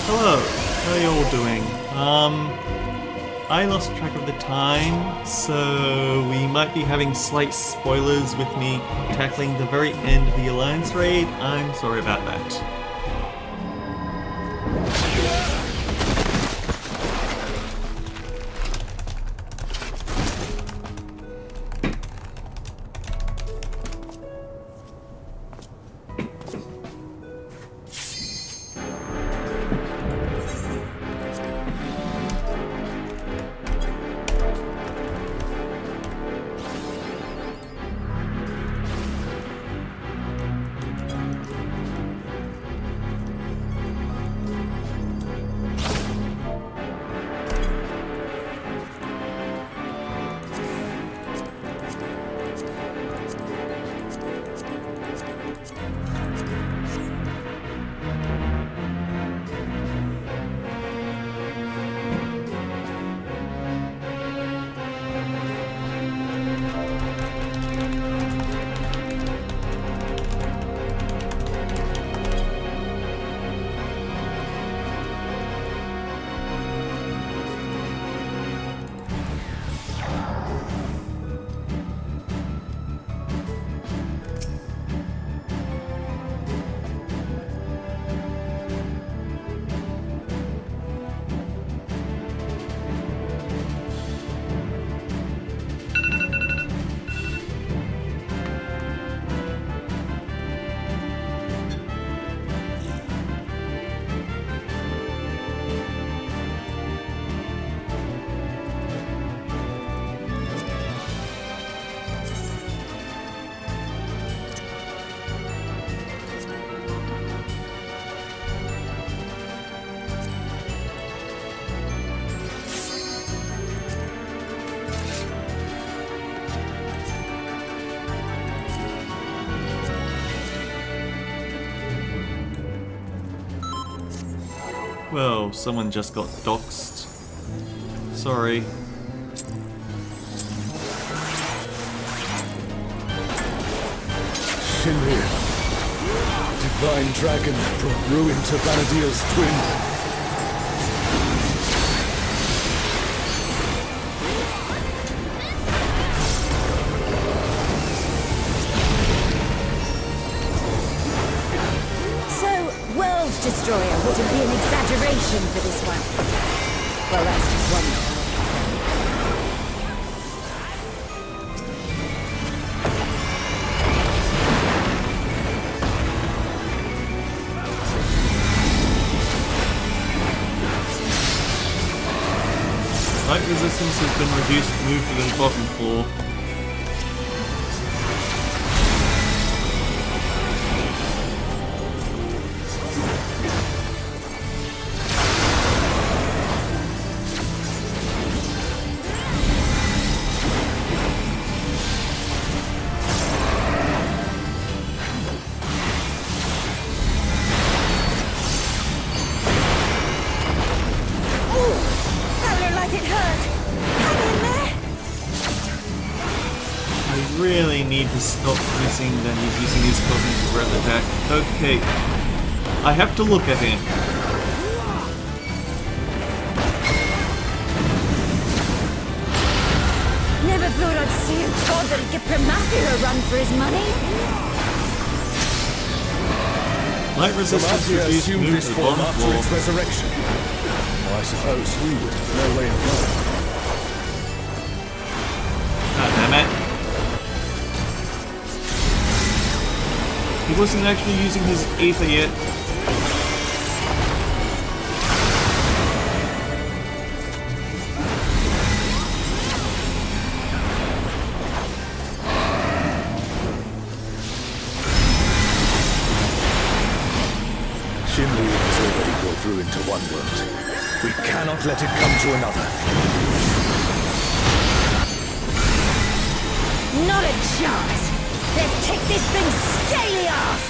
Hello, how are you all doing? I lost track of the time, so we might be having slight spoilers with me tackling the very end of the Alliance raid. I'm sorry about that. Well, someone just got doxxed. Sorry. Shinrir, divine dragon brought ruin to Vanadil's twin. Destroyer wouldn't be an exaggeration for this one. Well, that's just one. Light resistance has been reduced to move to the bottom floor. Need to stop missing that he's using his cognitive breath attack. Okay. I have to look at him. Never thought I'd see a god that'd give Pramathia a run for his money. Light resistance reduced assumed move this to the form bottom after floor. its resurrection. Well, I suppose we would have no way of knowing. God damn it. He wasn't actually using his ether yet. Shinrir has already brought ruin to one world. We cannot let it come to another. Not a chance! Let's kick this thing's scaly ass!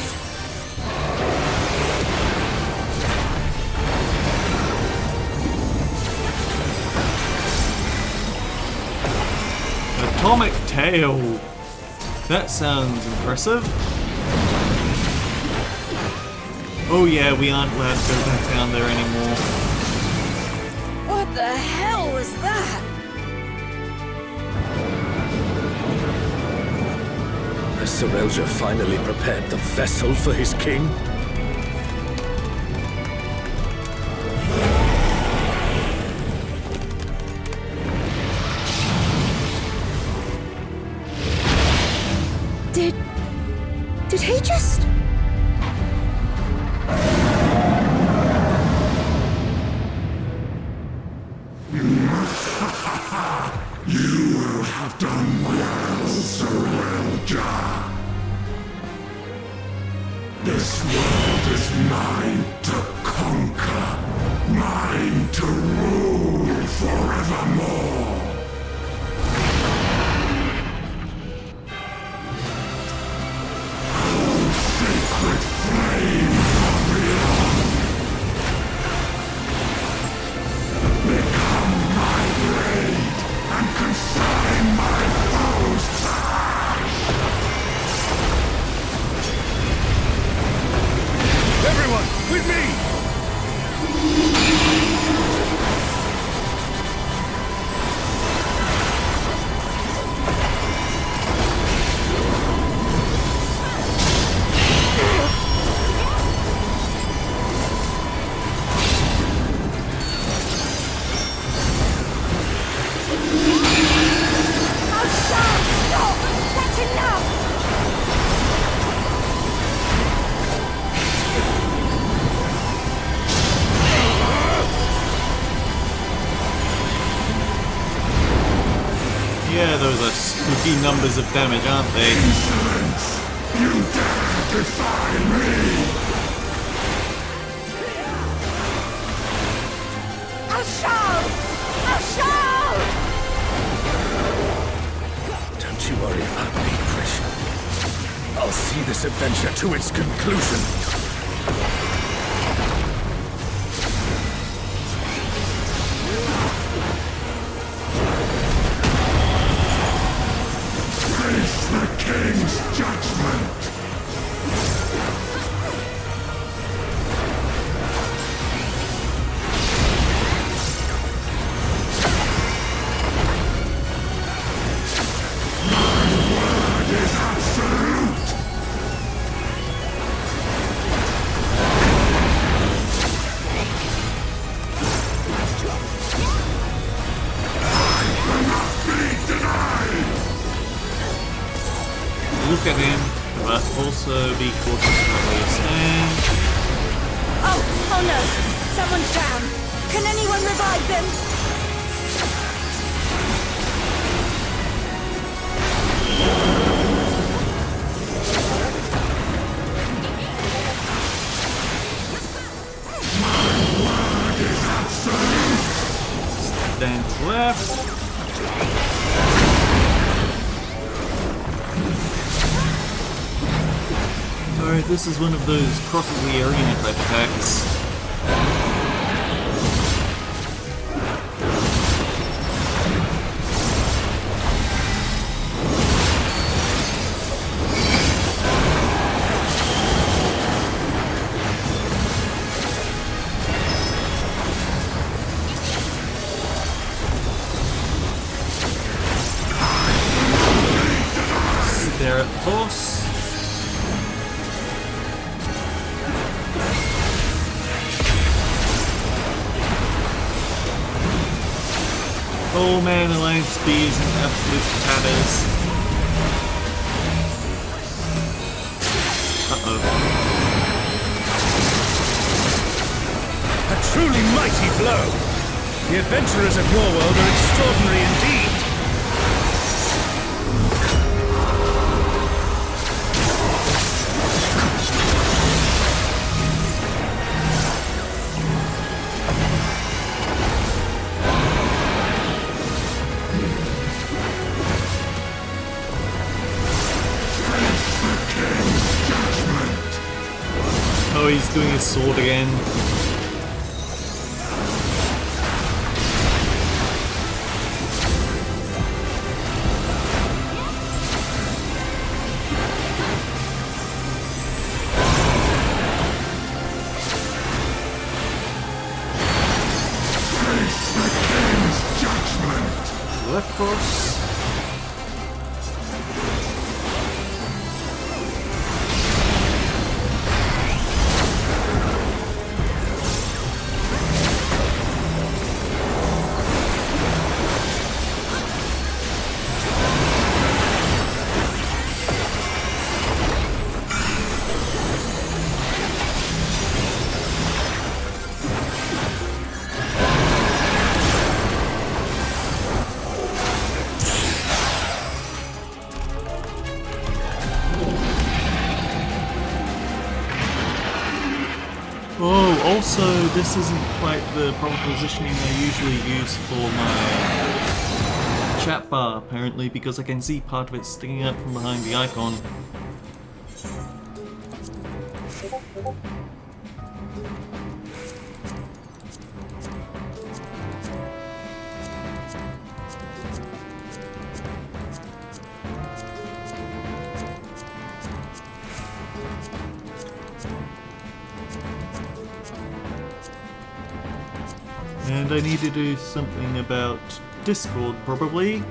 Atomic tail! That sounds impressive. Oh yeah, we aren't allowed to go back down there anymore. What the hell was that? Has Sir Elger finally prepared the vessel for his king? Did he just... You will have done well, Sir Elja. This world is mine to conquer, mine to rule forevermore. Sacred flame from beyond. Become my blade and consign my foes to ash. Everyone, with me! Yeah, those are spooky numbers of damage, aren't they? Insolence! You dare defy me! Don't you worry about me, Krish. I'll see this adventure to its conclusion. Face the king's judgment! My word is absolute! I will not be denied! Look at him, but also be cautious about where you stand. Oh no! Someone's down! Can anyone revive them? Stand left. Alright, this is one of those crosses the arena type attacks. Stare at the boss. Oh man, Alliance speed is in absolute tatters. Uh-oh. A truly mighty blow! The adventurers of your world are extraordinary indeed! Oh, he's doing his sword again. left course. Oh, also, this isn't quite the proper positioning I usually use for my chat bar, apparently, because I can see part of it sticking out from behind the icon. And I need to do something about Discord, probably.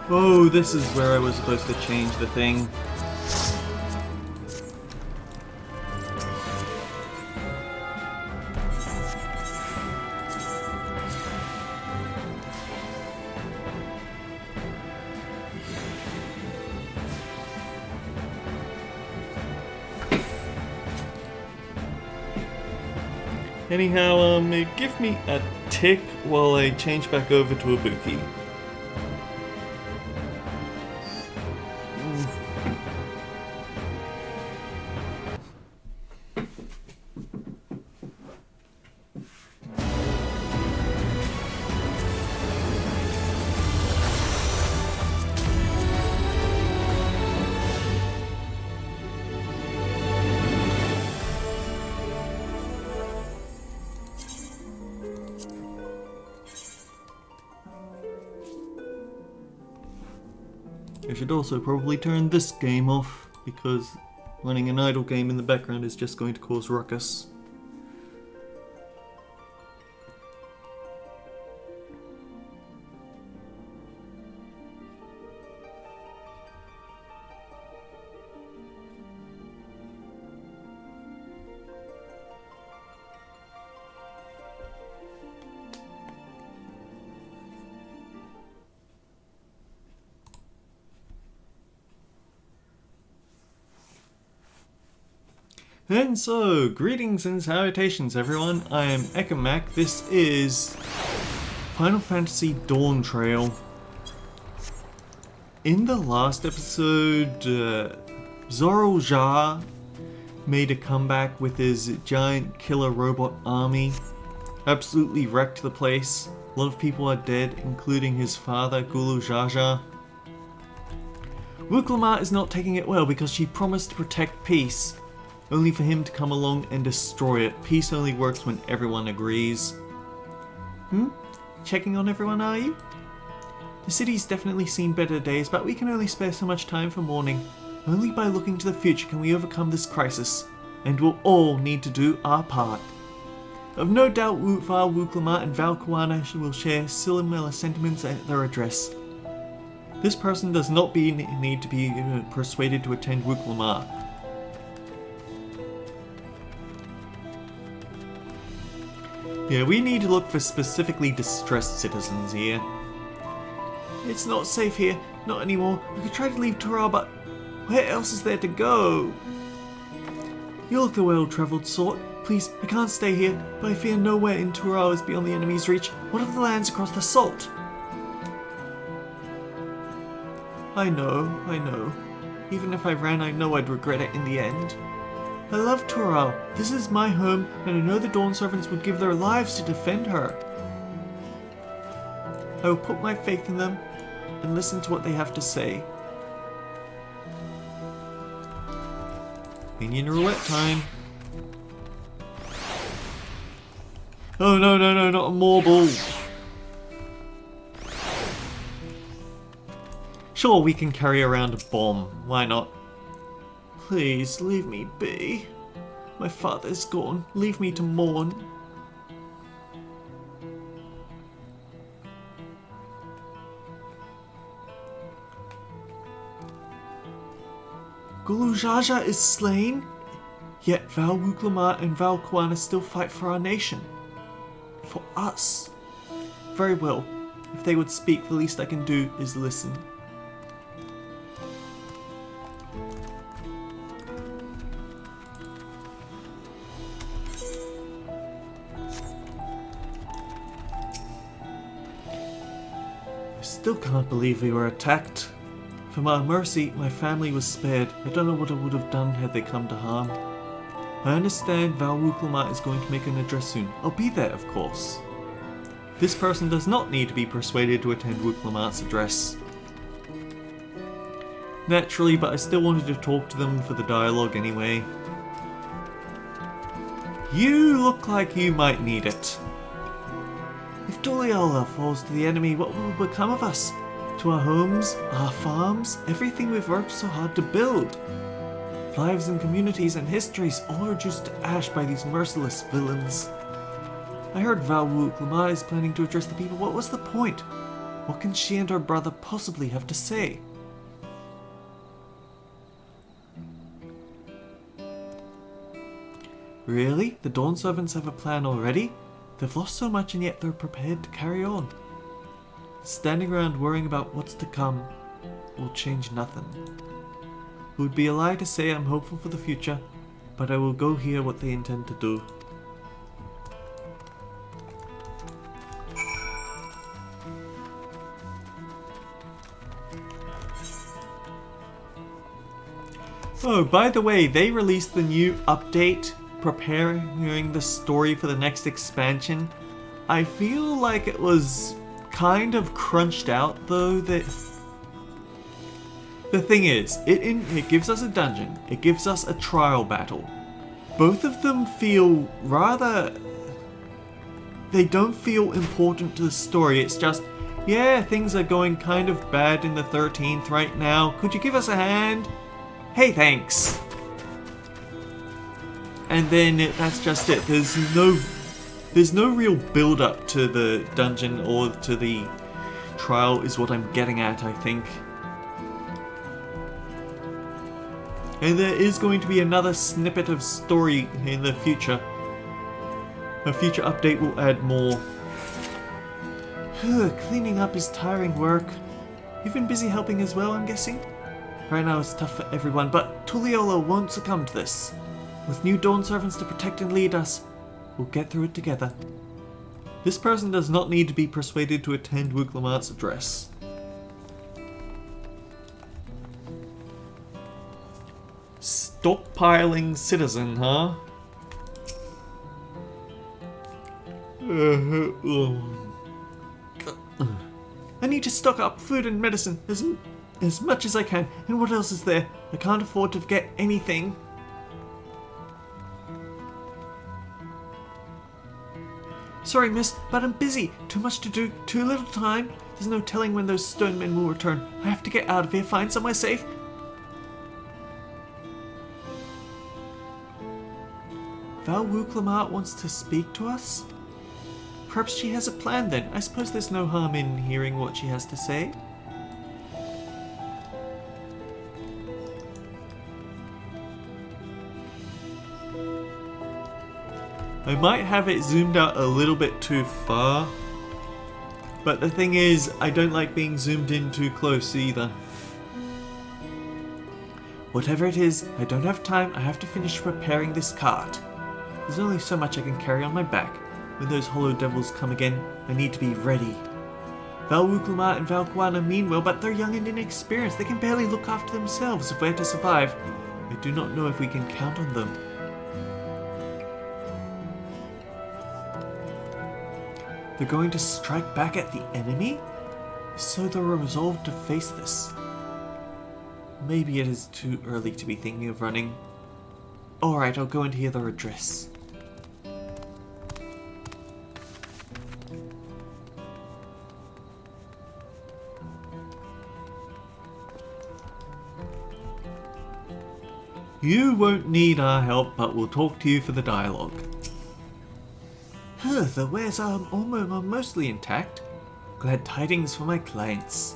Oh, this is where I was supposed to change the thing. Anyhow, give me a tick while I change back over to Ibuki. I should also probably turn this game off, because running an idle game in the background is just going to cause ruckus. And so, greetings and salutations everyone, I am Ekamac. This is Final Fantasy Dawntrail. In the last episode, Zoro made a comeback with his giant killer robot army. Absolutely wrecked the place. A lot of people are dead, including his father, Gulu Jaja. Wuklama is not taking it well because she promised to protect peace, only for him to come along and destroy it. Peace only works when everyone agrees. Checking on everyone, are you? The city's definitely seen better days, but we can only spare so much time for mourning. Only by looking to the future can we overcome this crisis, and we'll all need to do our part. I've no doubt Val Wuklama and Val Kuana will share similar sentiments at their address. This person does not need to be persuaded to attend Wuklama. Yeah, we need to look for specifically distressed citizens here. It's not safe here, not anymore. We could try to leave Tural, but where else is there to go? You look the well-travelled sort. Please, I can't stay here, but I fear nowhere in Tural is beyond the enemy's reach. What of the lands across the salt? I know. Even if I ran, I know I'd regret it in the end. I love Toral. This is my home, and I know the Dawn Servants would give their lives to defend her. I will put my faith in them and listen to what they have to say. Minion roulette time. Oh no, not a marble. Sure, we can carry around a bomb. Why not? Please, leave me be. My father's gone. Leave me to mourn. Gulujaja is slain, yet Val Wuklamat and Val Kuana still fight for our nation. For us. Very well. If they would speak, the least I can do is listen. I still can't believe we were attacked. From our mercy, my family was spared. I don't know what I would have done had they come to harm. I understand Val Wuklamat is going to make an address soon. I'll be there, of course. This person does not need to be persuaded to attend Wuklamat's address. Naturally, but I still wanted to talk to them for the dialogue anyway. You look like you might need it. If Doliola falls to the enemy, what will become of us? To our homes, our farms, everything we've worked so hard to build. Lives and communities and histories all reduced to ash by these merciless villains. I heard Val Wuklamat is planning to address the people. What was the point? What can she and her brother possibly have to say? Really? The Dawn Servants have a plan already? They've lost so much and yet they're prepared to carry on. Standing around worrying about what's to come will change nothing. It would be a lie to say I'm hopeful for the future, but I will go hear what they intend to do. Oh, by the way, they released the new update preparing the story for the next expansion. I feel like it was kind of crunched out though. That the thing is, it gives us a dungeon, it gives us a trial battle. Both of them feel rather, they don't feel important to the story. It's just, yeah, things are going kind of bad in the 13th right now. Could you give us a hand? Hey, thanks. And then that's just it. There's no real build up to the dungeon or to the trial is what I'm getting at, I think. And there is going to be another snippet of story in the future. A future update will add more. Cleaning up is tiring work. You've been busy helping as well, I'm guessing? Right now it's tough for everyone, but Tuliolo won't succumb to this. With new Dawn Servants to protect and lead us, we'll get through it together. This person does not need to be persuaded to attend Wuklamat's address. Stockpiling citizen, huh? I need to stock up food and medicine as much as I can. And what else is there? I can't afford to forget anything. Sorry, miss, but I'm busy. Too much to do, too little time. There's no telling when those stone men will return. I have to get out of here, find somewhere safe. Val Wuklamat wants to speak to us? Perhaps she has a plan then. I suppose there's no harm in hearing what she has to say. I might have it zoomed out a little bit too far. But the thing is, I don't like being zoomed in too close either. Whatever it is, I don't have time. I have to finish preparing this cart. There's only so much I can carry on my back. When those hollow devils come again, I need to be ready. Valwuklama and Valguana mean well, but they're young and inexperienced. They can barely look after themselves. If we're to survive, I do not know if we can count on them. They're going to strike back at the enemy? So they're resolved to face this. Maybe it is too early to be thinking of running. Alright, I'll go and hear their address. You won't need our help, but we'll talk to you for the dialogue. The wares are mostly intact. Glad tidings for my clients.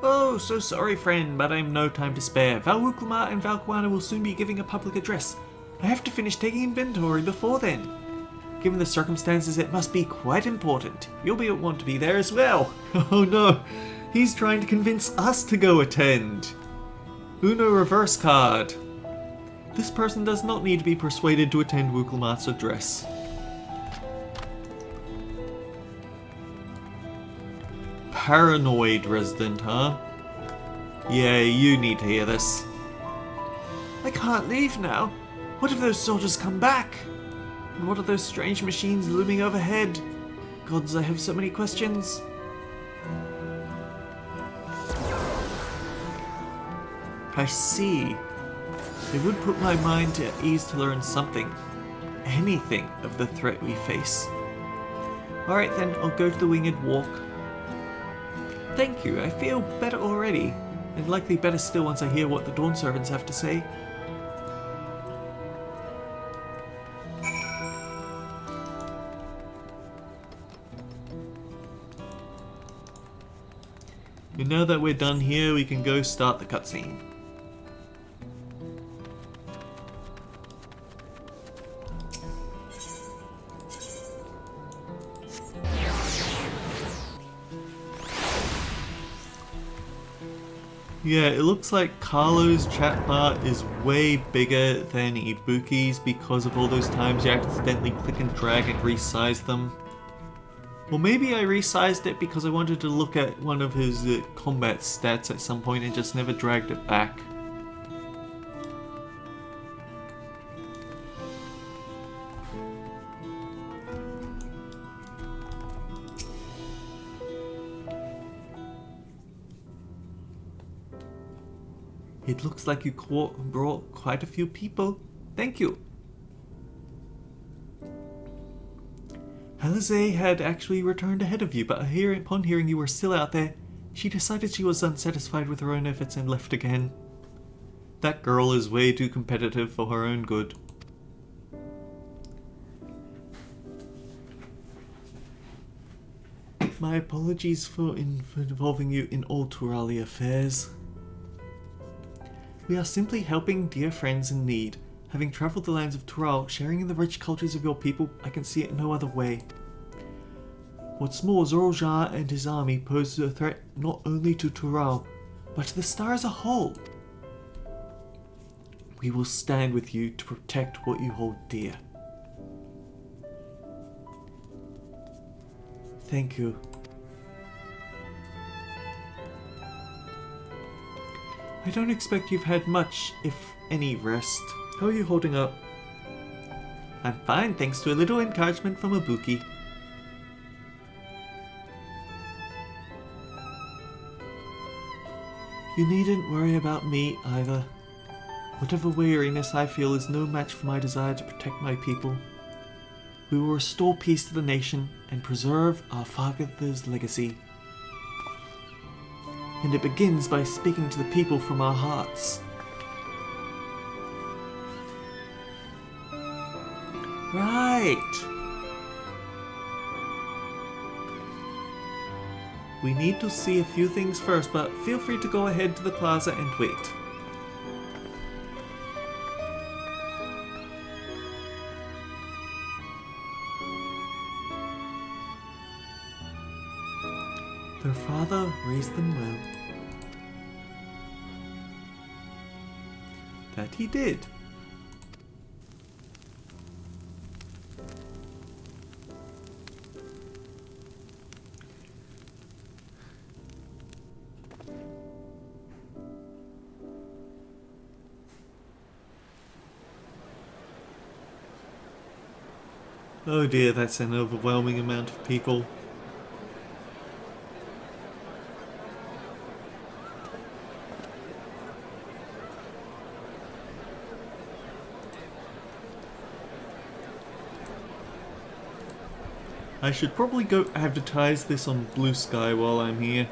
Oh, so sorry friend, but I've no time to spare. Valwuklama and Valguana will soon be giving a public address. I have to finish taking inventory before then. Given the circumstances, it must be quite important. You'll want to be there as well. Oh no, he's trying to convince us to go attend. Uno reverse card. This person does not need to be persuaded to attend Wuklama's address. Paranoid resident, huh? Yeah, you need to hear this. I can't leave now. What if those soldiers come back? And what are those strange machines looming overhead? Gods, I have so many questions. I see. It would put my mind at ease to learn something, anything of the threat we face. Alright then, I'll go to the winged walk. Thank you, I feel better already, and likely better still once I hear what the Dawn servants have to say. And now that we're done here, we can go start the cutscene. Yeah, it looks like Carlo's chat bar is way bigger than Ibuki's because of all those times you accidentally click and drag and resize them. Or maybe I resized it because I wanted to look at one of his combat stats at some point and just never dragged it back. It looks like you brought quite a few people. Thank you. Alize had actually returned ahead of you, but upon hearing you were still out there, she decided she was unsatisfied with her own efforts and left again. That girl is way too competitive for her own good. My apologies for involving you in all Turali affairs. We are simply helping dear friends in need. Having travelled the lands of Tural, sharing in the rich cultures of your people, I can see it no other way. What's more, Zoroljar and his army pose a threat not only to Tural, but to the star as a whole. We will stand with you to protect what you hold dear. Thank you. I don't expect you've had much, if any, rest. How are you holding up? I'm fine, thanks to a little encouragement from Ibuki. You needn't worry about me either. Whatever weariness I feel is no match for my desire to protect my people. We will restore peace to the nation and preserve our father's legacy. And it begins by speaking to the people from our hearts. Right! We need to see a few things first, but feel free to go ahead to the plaza and wait. Their father raised them well. That he did. Oh dear, that's an overwhelming amount of people. I should probably go advertise this on Blue Sky while I'm here.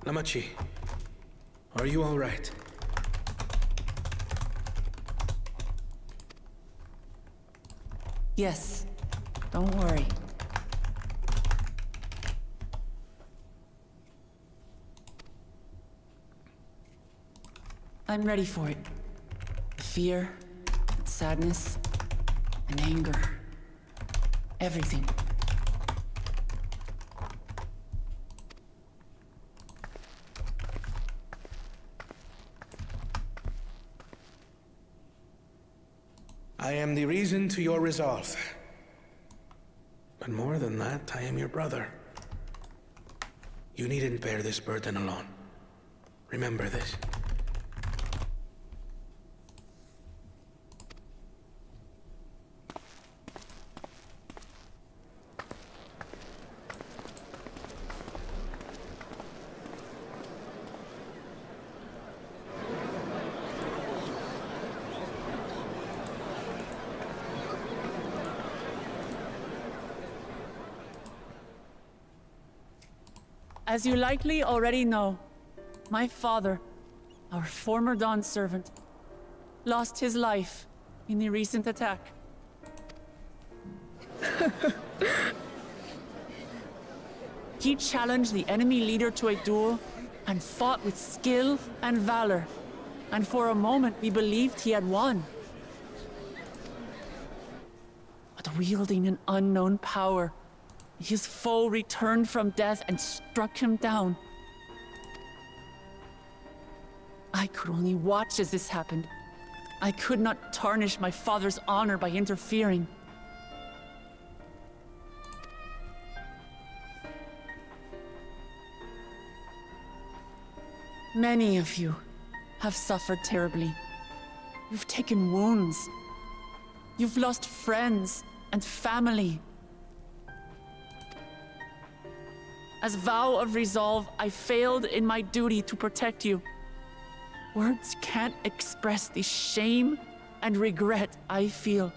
Namachi, are you all right? Yes, don't worry. I'm ready for it. Fear, sadness, and anger. Everything. I am the reason to your resolve. But more than that, I am your brother. You needn't bear this burden alone. Remember this. As you likely already know, my father, our former Dawn servant, lost his life in the recent attack. He challenged the enemy leader to a duel and fought with skill and valor, and for a moment we believed he had won. But wielding an unknown power, his foe returned from death and struck him down. I could only watch as this happened. I could not tarnish my father's honor by interfering. Many of you have suffered terribly. You've taken wounds. You've lost friends and family. As vow of resolve, I failed in my duty to protect you. Words can't express the shame and regret I feel.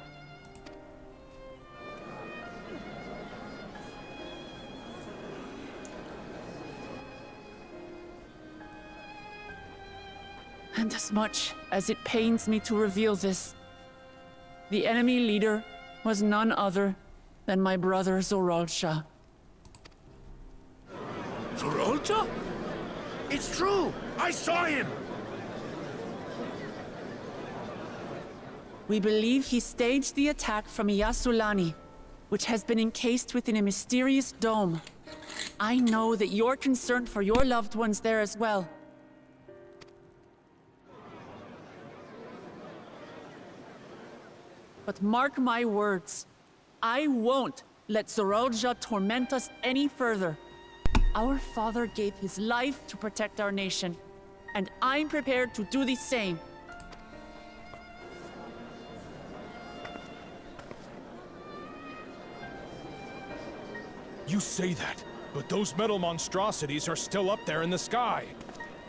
And as much as it pains me to reveal this, the enemy leader was none other than my brother Zoralsha. Zorolta? It's true! I saw him! We believe he staged the attack from Yasulani, which has been encased within a mysterious dome. I know that you're concerned for your loved ones there as well. But mark my words, I won't let Zoralja torment us any further. Our father gave his life to protect our nation, and I'm prepared to do the same. You say that, but those metal monstrosities are still up there in the sky.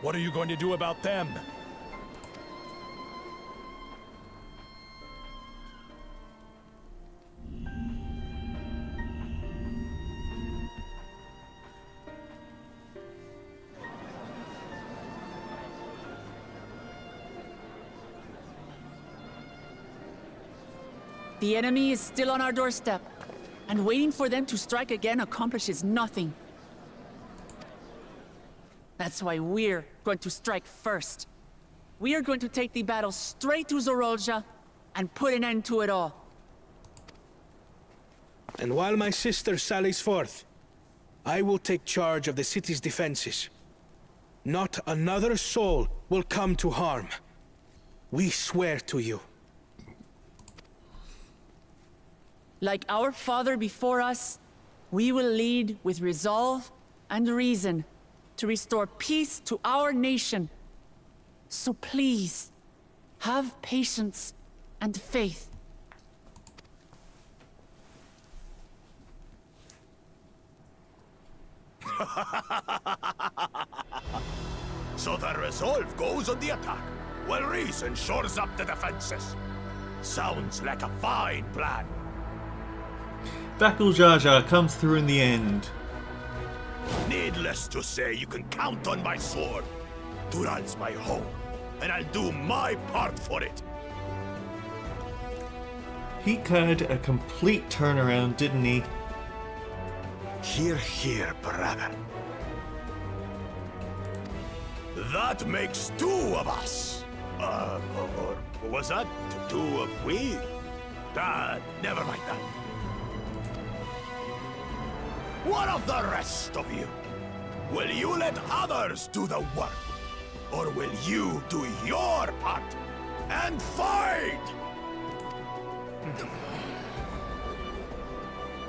What are you going to do about them? The enemy is still on our doorstep, and waiting for them to strike again accomplishes nothing. That's why we're going to strike first. We are going to take the battle straight to Zoralja and put an end to it all. And while my sister sallies forth, I will take charge of the city's defenses. Not another soul will come to harm. We swear to you. Like our father before us, we will lead with resolve and reason to restore peace to our nation. So please, have patience and faith. So the resolve goes on the attack, while reason shores up the defenses. Sounds like a fine plan. Bakul Jar Jar comes through in the end. Needless to say, you can count on my sword. Dural's my home, and I'll do my part for it. He had a complete turnaround, didn't he? Hear, hear, brother. That makes two of us. Or was that two of we? Never mind that. What of the rest of you? Will you let others do the work? Or will you do your part and fight?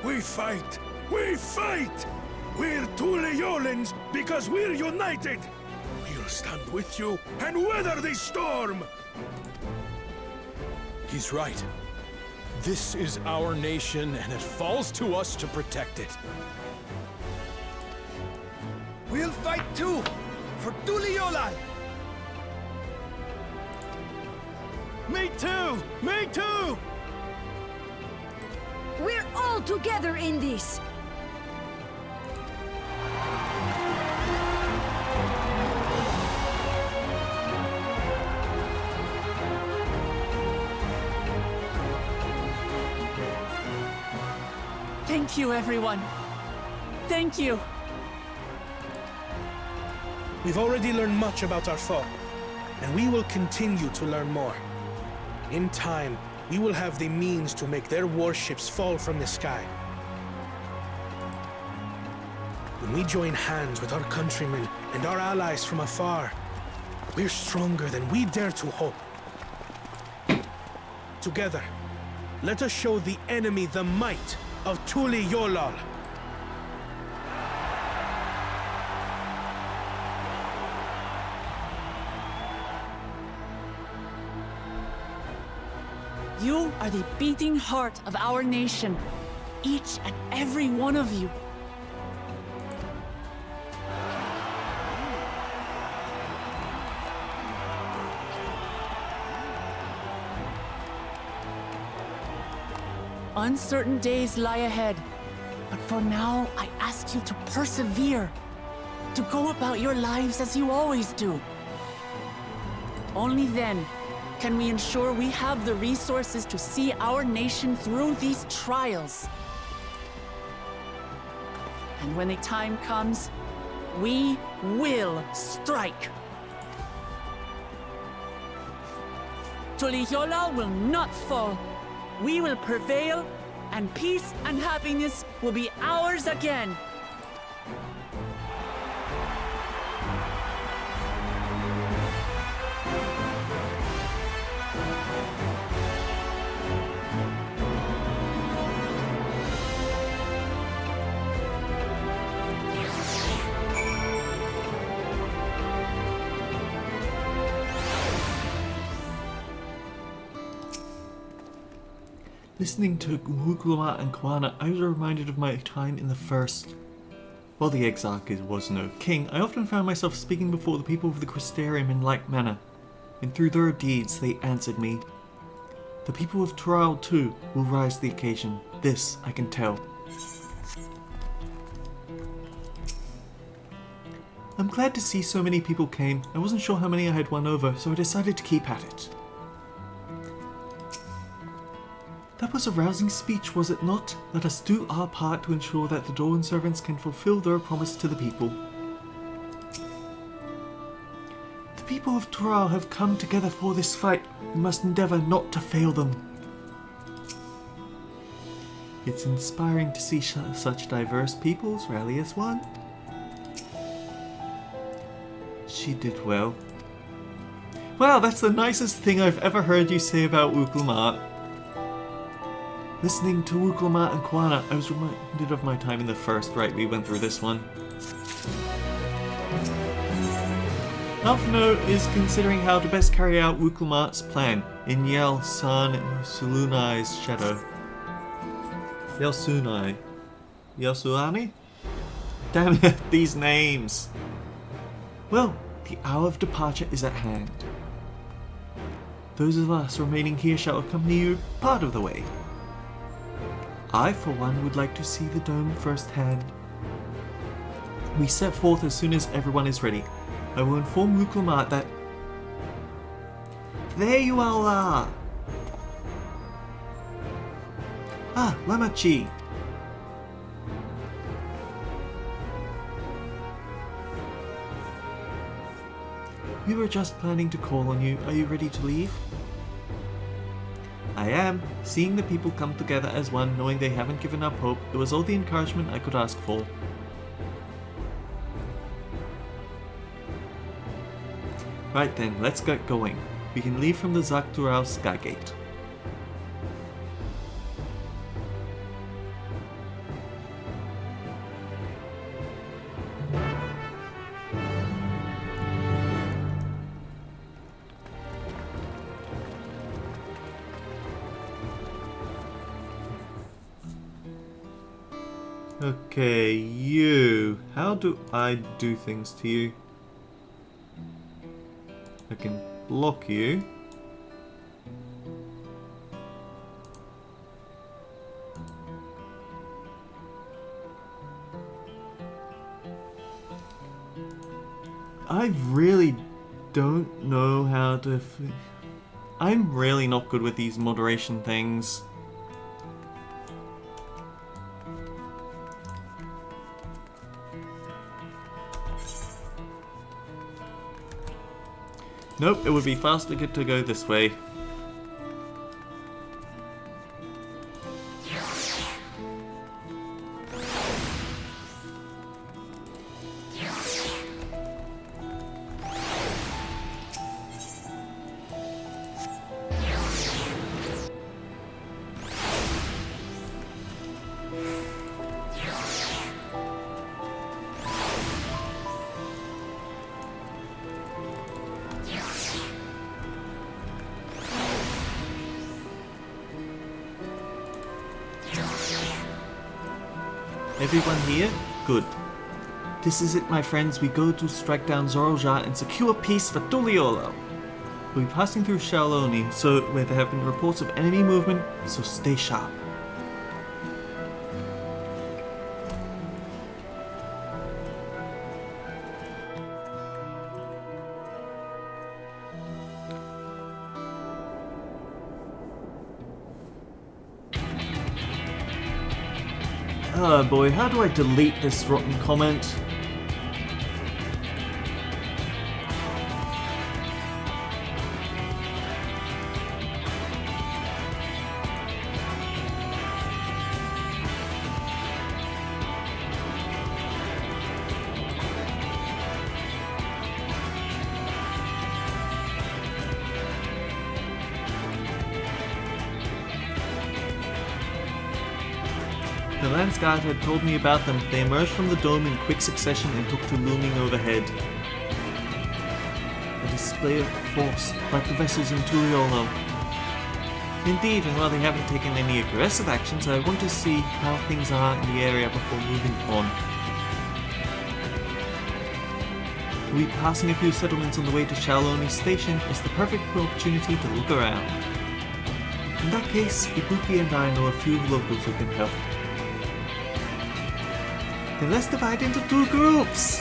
We fight! We fight! We're two Leolans because we're united! We'll stand with you and weather this storm! He's right. This is our nation, and it falls to us to protect it. We'll fight too! For Tuliolan! Me too! Me too! We're all together in this! Thank you, everyone. Thank you. We've already learned much about our foe, and we will continue to learn more. In time, we will have the means to make their warships fall from the sky. When we join hands with our countrymen and our allies from afar, we're stronger than we dare to hope. Together, let us show the enemy the might of Tuli Yolal. You are the beating heart of our nation, each and every one of you. Uncertain days lie ahead, but for now, I ask you to persevere, to go about your lives as you always do. Only then can we ensure we have the resources to see our nation through these trials. And when the time comes, we will strike. Tuliyola will not fall. We will prevail, and peace and happiness will be ours again. Listening to Wukulama and Kwana, I was reminded of my time in the first. While the Exarch was no king, I often found myself speaking before the people of the Crystarium in like manner, and through their deeds they answered me. The people of Trial too will rise to the occasion, this I can tell. I'm glad to see so many people came. I wasn't sure how many I had won over, so I decided to keep at it. That was a rousing speech, was it not? Let us do our part to ensure that the Dawn servants can fulfill their promise to the people. The people of Tural have come together for this fight. We must endeavour not to fail them. It's inspiring to see such diverse peoples rally as one. She did well. Wow, that's the nicest thing I've ever heard you say about Ukulmat. Listening to Wuklamat and Kwana, I was reminded of my time in the first. Right, we went through this one. Alphino is considering how to best carry out Wuklamat's plan in Yelsunai's shadow. Yelsuani? Damn it, these names! Well, the hour of departure is at hand. Those of us remaining here shall accompany you part of the way. I, for one, would like to see the dome firsthand. We set forth as soon as everyone is ready. I will inform Wuklamat that... There you all are! Ah, Lamachi! We were just planning to call on you. Are you ready to leave? I am. Seeing the people come together as one, knowing they haven't given up hope, it was all the encouragement I could ask for. Right then, let's get going. We can leave from the Dawntrail Sky Gate. Okay, you. How do I do things to you? I can block you. I really don't know how to... I'm really not good with these moderation things. Nope, it would be faster to go this way. Everyone here? Good. This is it, my friends. We go to strike down Zoraljar and secure peace for Tuliolo. We'll be passing through Shaloni, so where there have been reports of enemy movement, so stay sharp. Oh boy, how do I delete this rotten comment? The Lance Guard had told me about them. They emerged from the dome in quick succession and took to looming overhead. A display of force, like the vessels in Turiolo. Indeed, and while they haven't taken any aggressive actions, I want to see how things are in the area before moving on. We passing a few settlements on the way to Shaloni Station is the perfect opportunity to look around. In that case, Ibuki and I know a few locals who can help. Then let's divide into two groups!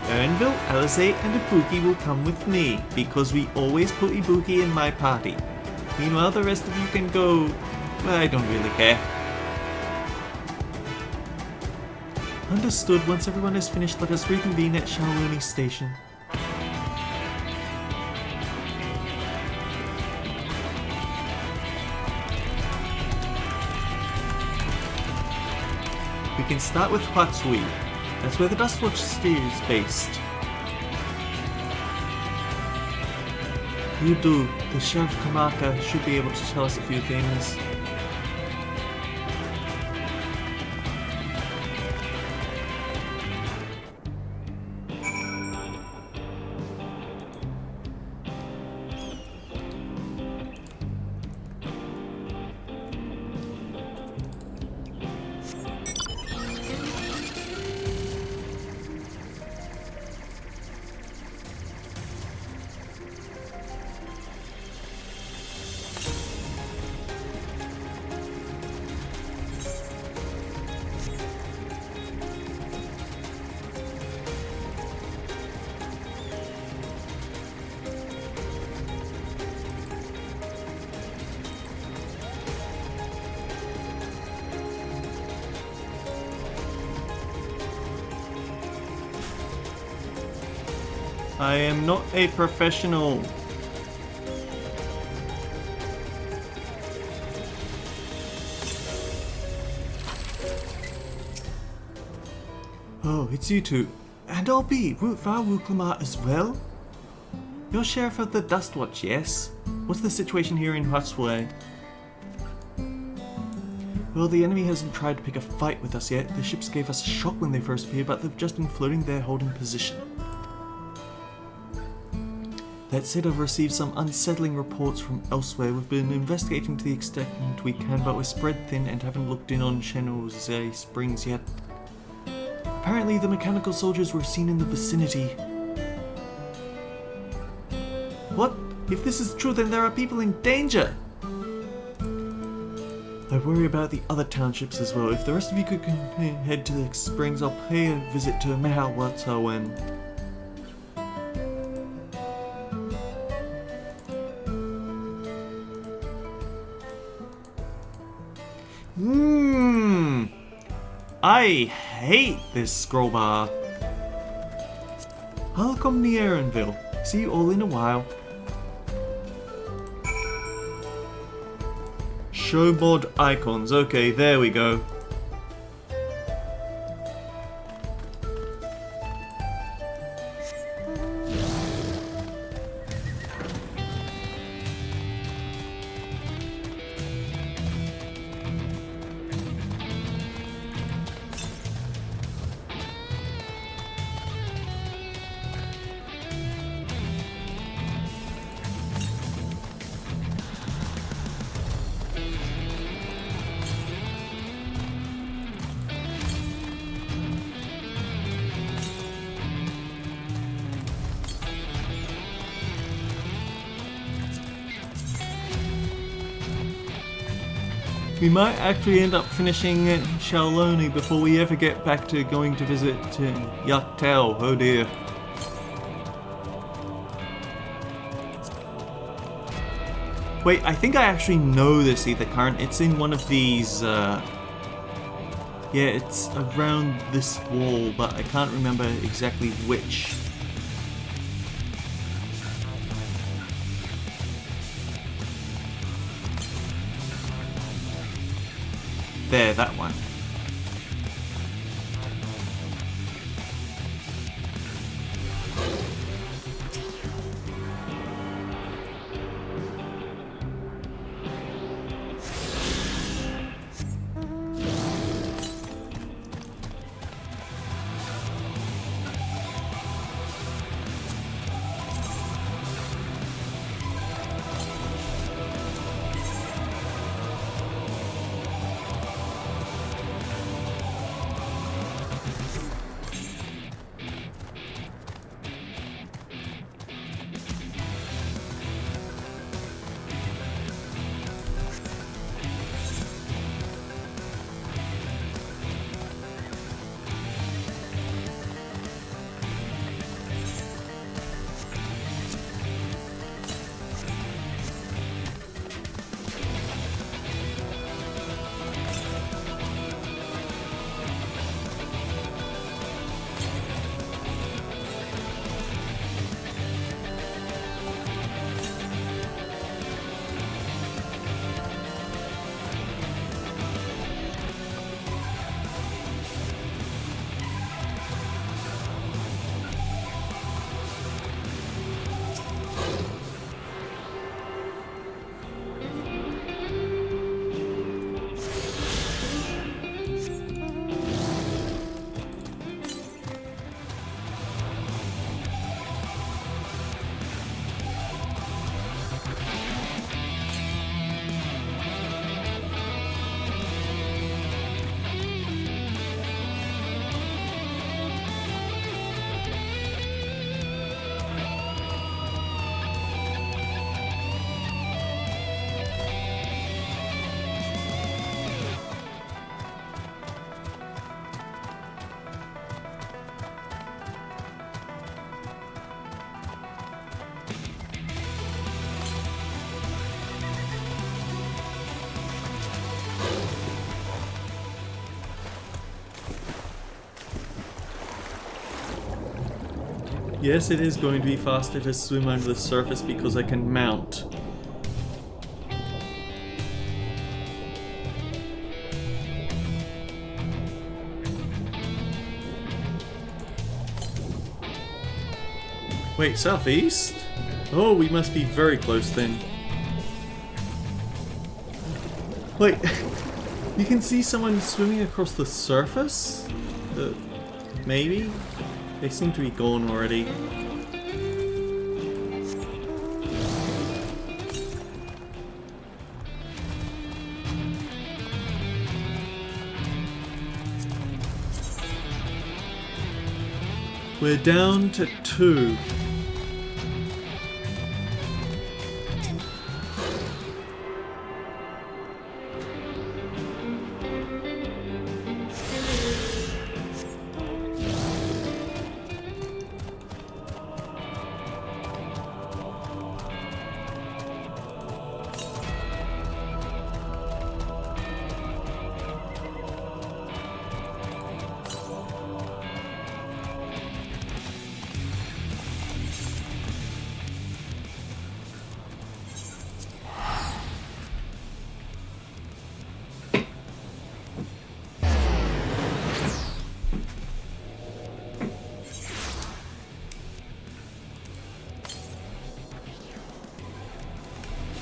Ernville, Alizé, and Ibuki will come with me, because we always put Ibuki in my party. Meanwhile, the rest of you can go... well, I don't really care. Understood. Once everyone is finished, let us reconvene at Shaloni Station. We can start with Huatsui. That's where the Dustwatch is based. You do. The Sheriff Kamaka should be able to tell us a few things. I am not a professional. Oh, it's you two. And I'll be Rootvar Wuklamar as well? You're Sheriff of the Dustwatch, yes? What's the situation here in Hutsway? Well, the enemy hasn't tried to pick a fight with us yet. The ships gave us a shock when they first appeared, but they've just been floating there holding position. That said, I've received some unsettling reports from elsewhere. We've been investigating to the extent we can, but we're spread thin and haven't looked in on Shenose Springs yet. Apparently, the mechanical soldiers were seen in the vicinity. What? If this is true, then there are people in danger! I worry about the other townships as well. If the rest of you could head to the springs, I'll pay a visit to Mahawatawen. I hate this scroll bar. I'll come to Aaronville. See you all in a while. Show mod icons. Okay, there we go. We might actually end up finishing Shaoloni before we ever get back to going to visit Yaktao. Oh dear. Wait, I think I actually know this ether current. It's in one of these, yeah, it's around this wall, but I can't remember exactly which. There, that one. Yes, it is going to be faster to swim under the surface because I can mount. Wait, southeast? Oh, we must be very close then. Wait, you can see someone swimming across the surface? Maybe? They seem to be gone already. We're down to 2.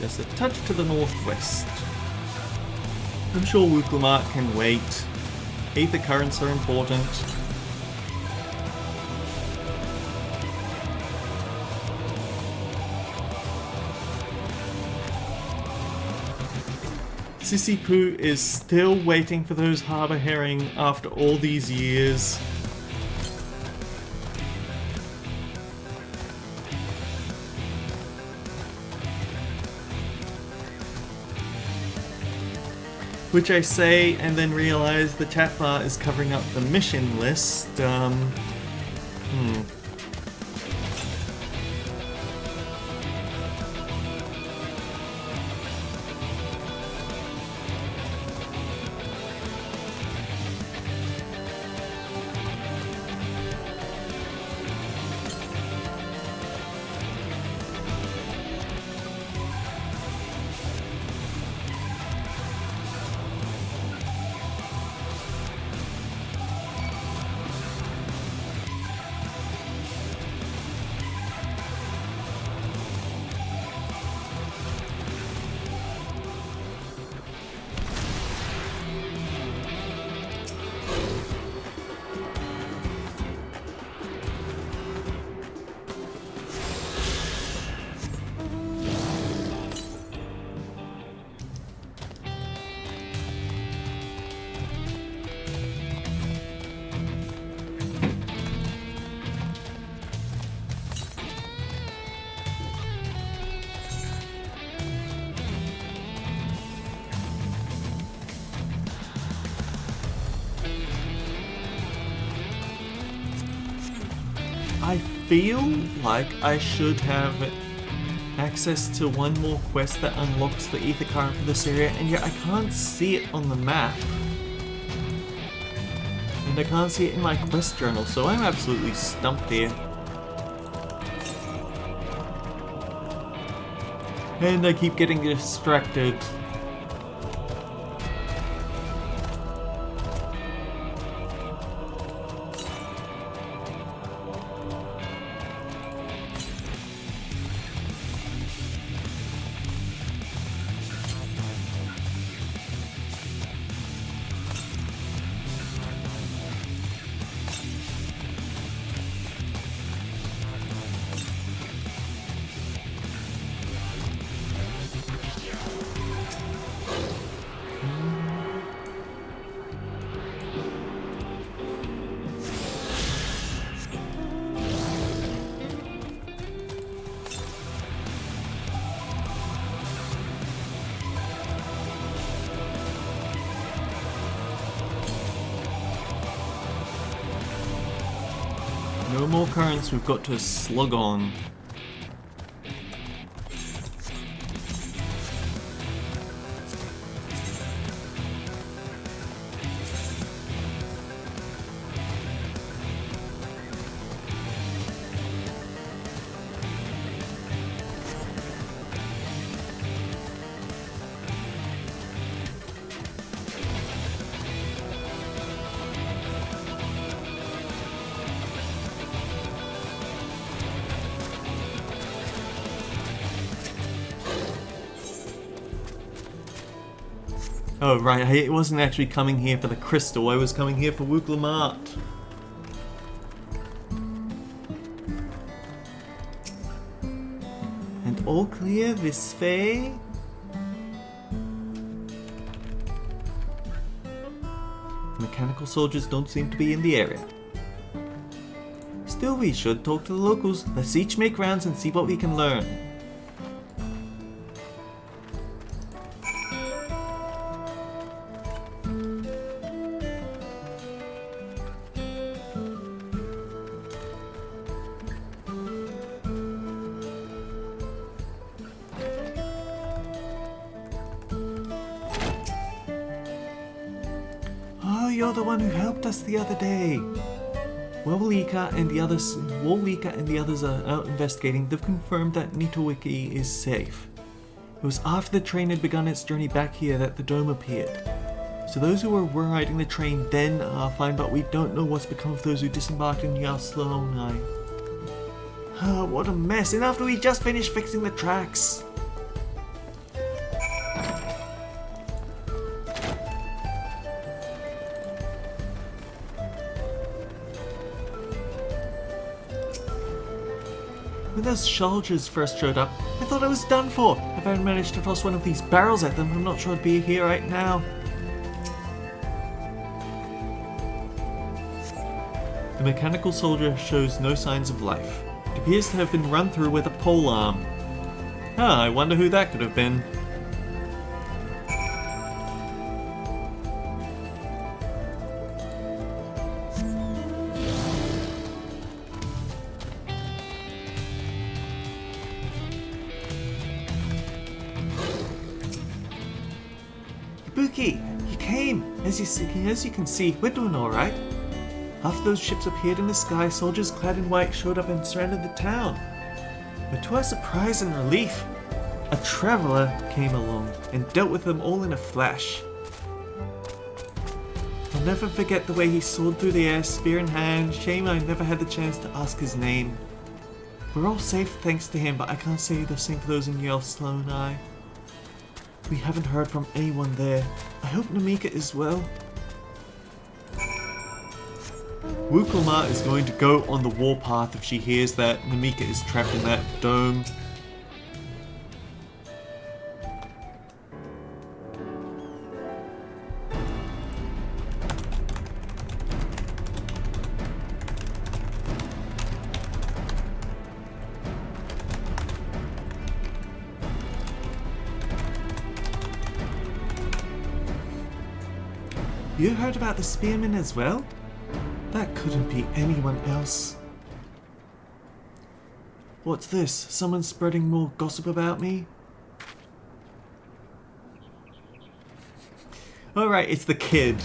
Just a touch to the northwest. I'm sure Wuklamark can wait. Aether currents are important. Sissy-Poo is still waiting for those harbour herring after all these years. Which I say and then realize the chat bar is covering up the mission list. I feel like I should have access to one more quest that unlocks the Aether current for this area, and yet I can't see it on the map. And I can't see it in my quest journal, so I'm absolutely stumped here. And I keep getting distracted. No more currents, we've got to slug on. Oh right, I wasn't actually coming here for the crystal, I was coming here for Wuklamart. And all clear this way? The mechanical soldiers don't seem to be in the area. Still, we should talk to the locals. Let's each make rounds and see what we can learn. Oh, you're the one who helped us the other day. Wolika and the others are out investigating. They've confirmed that Nitowiki is safe. It was after the train had begun its journey back here that the dome appeared. So those who were riding the train then are fine, but we don't know what's become of those who disembarked in Yaslonai. Oh, what a mess, and after we just finished fixing the tracks. When those soldiers first showed up, I thought I was done for. If I had managed to toss one of these barrels at them, I'm not sure I'd be here right now. The mechanical soldier shows no signs of life. It appears to have been run through with a pole arm. Ah, I wonder who that could have been. Ibuki, you came! As you can see, we're doing alright. After those ships appeared in the sky, soldiers clad in white showed up and surrounded the town. But to our surprise and relief, a traveller came along and dealt with them all in a flash. I'll never forget the way he soared through the air, spear in hand. Shame I never had the chance to ask his name. We're all safe thanks to him, but I can't say the same for those in Yaslonai. We haven't heard from anyone there. I hope Namika is well. Wukoma is going to go on the warpath if she hears that Namika is trapped in that dome. You heard about the spearmen as well? That couldn't be anyone else. What's this? Someone spreading more gossip about me? Alright, it's the kid.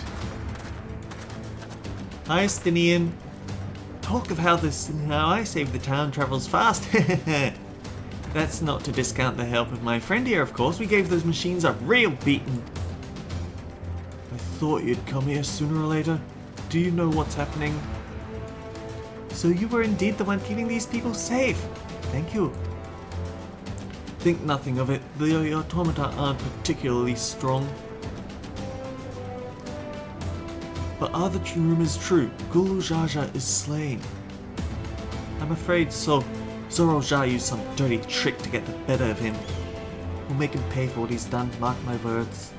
Hi, Stinian. Talk of how I saved the town travels fast. That's not to discount the help of my friend here, of course. We gave those machines a real beating. I thought you'd come here sooner or later. Do you know what's happening? So you were indeed the one keeping these people safe. Thank you. Think nothing of it. The automata aren't particularly strong. But are the rumors true? Gulu Jaja is slain. I'm afraid so. Zoro-ja used some dirty trick to get the better of him. We'll make him pay for what he's done, mark my words.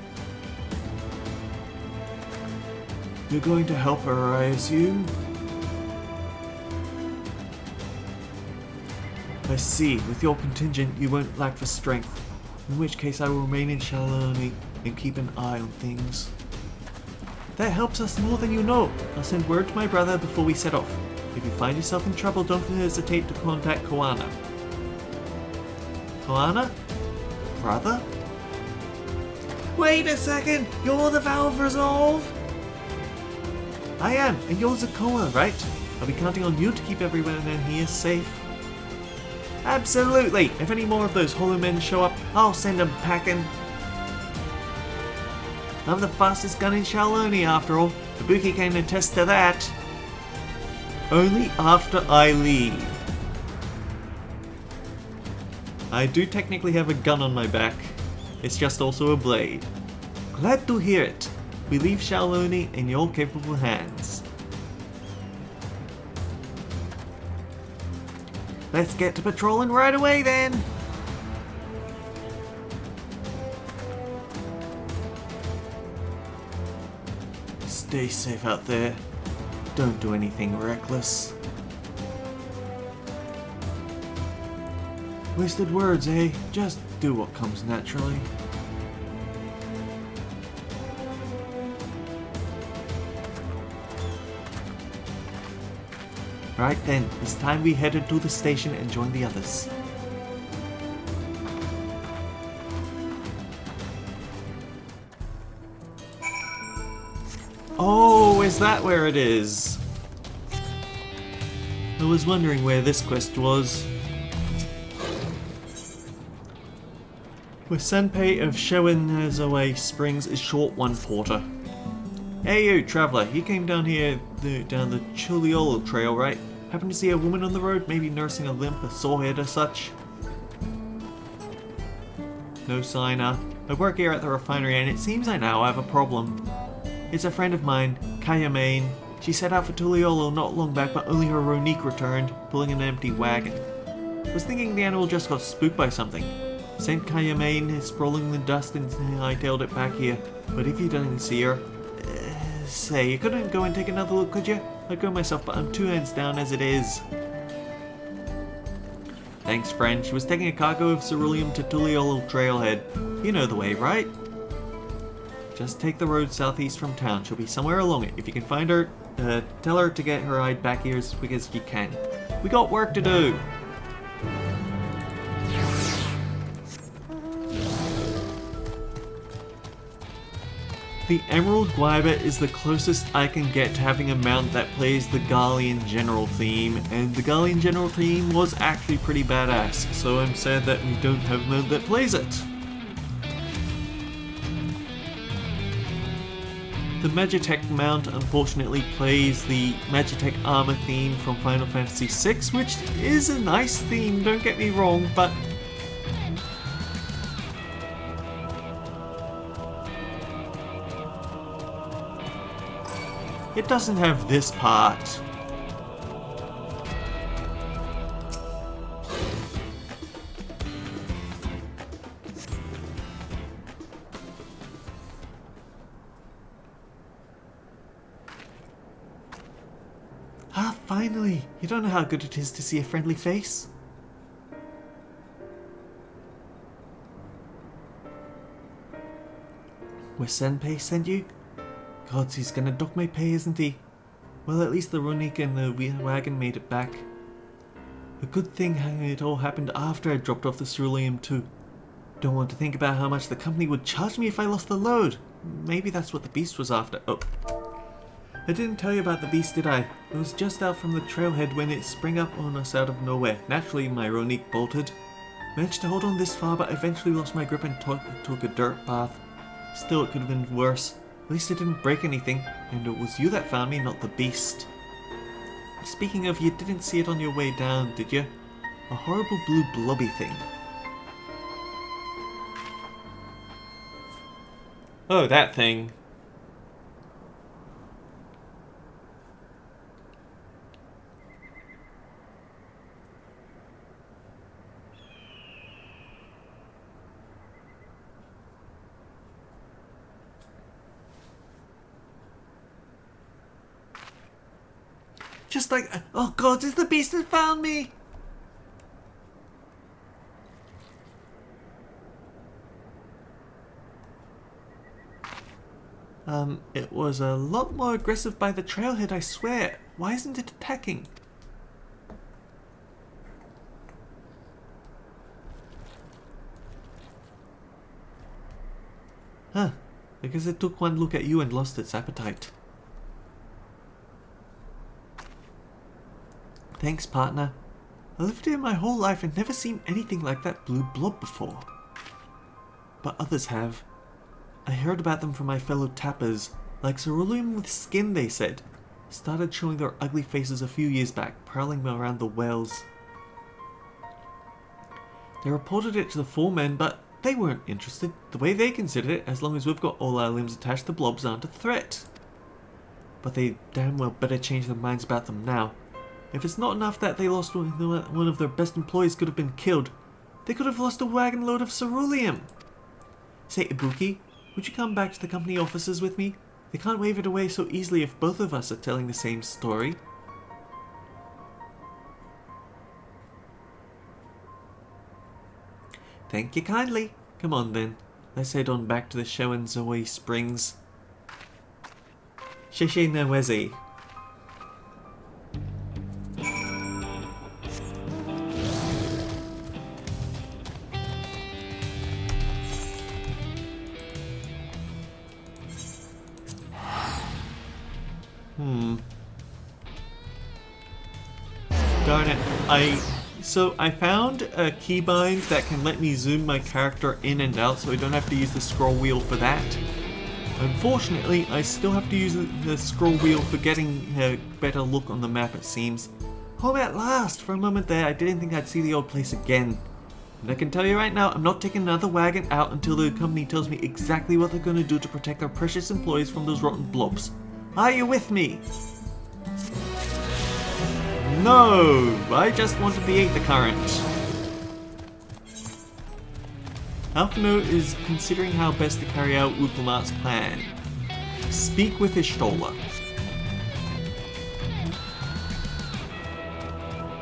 You're going to help her, I assume? I see. With your contingent, you won't lack for strength. In which case, I will remain in Shaloni and keep an eye on things. That helps us more than you know. I'll send word to my brother before we set off. If you find yourself in trouble, don't hesitate to contact Koana. Koana? Brother? Wait a second! You're the Valve Resolve? I am, and you're Zakoa, right? I'll be counting on you to keep everyone in here safe. Absolutely! If any more of those Hollow Men show up, I'll send them packing. I'm the fastest gun in Shaloni after all. Ibuki can attest to that. Only after I leave. I do technically have a gun on my back. It's just also a blade. Glad to hear it. We leave Shaoloni in your capable hands. Let's get to patrolling right away then! Stay safe out there. Don't do anything reckless. Wasted words, eh? Just do what comes naturally. Right then, it's time we headed to the station and join the others. Oh, is that where it is? I was wondering where this quest was. With Senpei of Shawanazawa Springs is short one porter. Hey you, traveller, you came down here, down the Chuliolo trail, right? Happened to see a woman on the road, maybe nursing a limp, a sore head or such? No sign, huh? I work here at the refinery and it seems I now have a problem. It's a friend of mine, Kaya Main. She set out for Tuliolo not long back, but only her Ronique returned, pulling an empty wagon. Was thinking the animal just got spooked by something. Sent Kaya Main is sprawling in the dust and hightailed it back here. But if you didn't see her, say, you couldn't go and take another look, could you? I'd go myself, but I'm 2 hands down as it is. Thanks, friend. She was taking a cargo of ceruleum to Tuliolo Trailhead. You know the way, right? Just take the road southeast from town. She'll be somewhere along it. If you can find her, tell her to get her ride back here as quick as you can. We got work to do. The Emerald Guiba is the closest I can get to having a mount that plays the Gallian General theme, and the Gallian General theme was actually pretty badass, so I'm sad that we don't have a mount that plays it. The Magitech mount unfortunately plays the Magitech armor theme from Final Fantasy VI, which is a nice theme, don't get me wrong, but it doesn't have this part. Ah, finally! You don't know how good it is to see a friendly face. Where Senpei sent you? Gods, he's gonna dock my pay, isn't he? Well, at least the Ronique and the wagon made it back. A good thing it all happened after I dropped off the ceruleum too. Don't want to think about how much the company would charge me if I lost the load. Maybe that's what the beast was after. Oh. I didn't tell you about the beast, did I? It was just out from the trailhead when it sprang up on us out of nowhere. Naturally, my Ronique bolted. Managed to hold on this far, but eventually lost my grip and took a dirt path. Still, it could have been worse. At least it didn't break anything, and it was you that found me, not the beast. Speaking of, you didn't see it on your way down, did you? A horrible blue blobby thing. Oh, that thing. Just like, oh god, it's the beast that found me! It was a lot more aggressive by the trailhead, I swear. Why isn't it attacking? Huh, because it took one look at you and lost its appetite. Thanks, partner. I lived here my whole life and never seen anything like that blue blob before. But others have. I heard about them from my fellow tappers, like ceruleum with skin, they said. Started showing their ugly faces a few years back, prowling around the wells. They reported it to the foreman, but They weren't interested. The way they considered it, as long as we've got all our limbs attached, the blobs aren't a threat. But they damn well better change their minds about them now. If it's not enough that they lost one of their best employees could have been killed, they could have lost a wagon load of ceruleum. Say, Ibuki, would you come back to the company offices with me? They can't wave it away so easily if both of us are telling the same story. Thank you kindly. Come on then. Let's head on back to the Shawenzoi Springs. Sheshe Naweze. Darn it. I found a keybind that can let me zoom my character in and out so I don't have to use the scroll wheel for that. Unfortunately, I still have to use the scroll wheel for getting a better look on the map, it seems. Home at last! For a moment there, I didn't think I'd see the old place again. And I can tell you right now, I'm not taking another wagon out until the company tells me exactly what they're going to do to protect their precious employees from those rotten blobs. Are you with me? No! I just want to beat the current. Alphino is considering how best to carry out Uklamat's plan. Speak with Ishtola.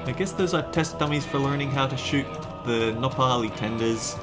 I guess those are test dummies for learning how to shoot the Nopali tenders.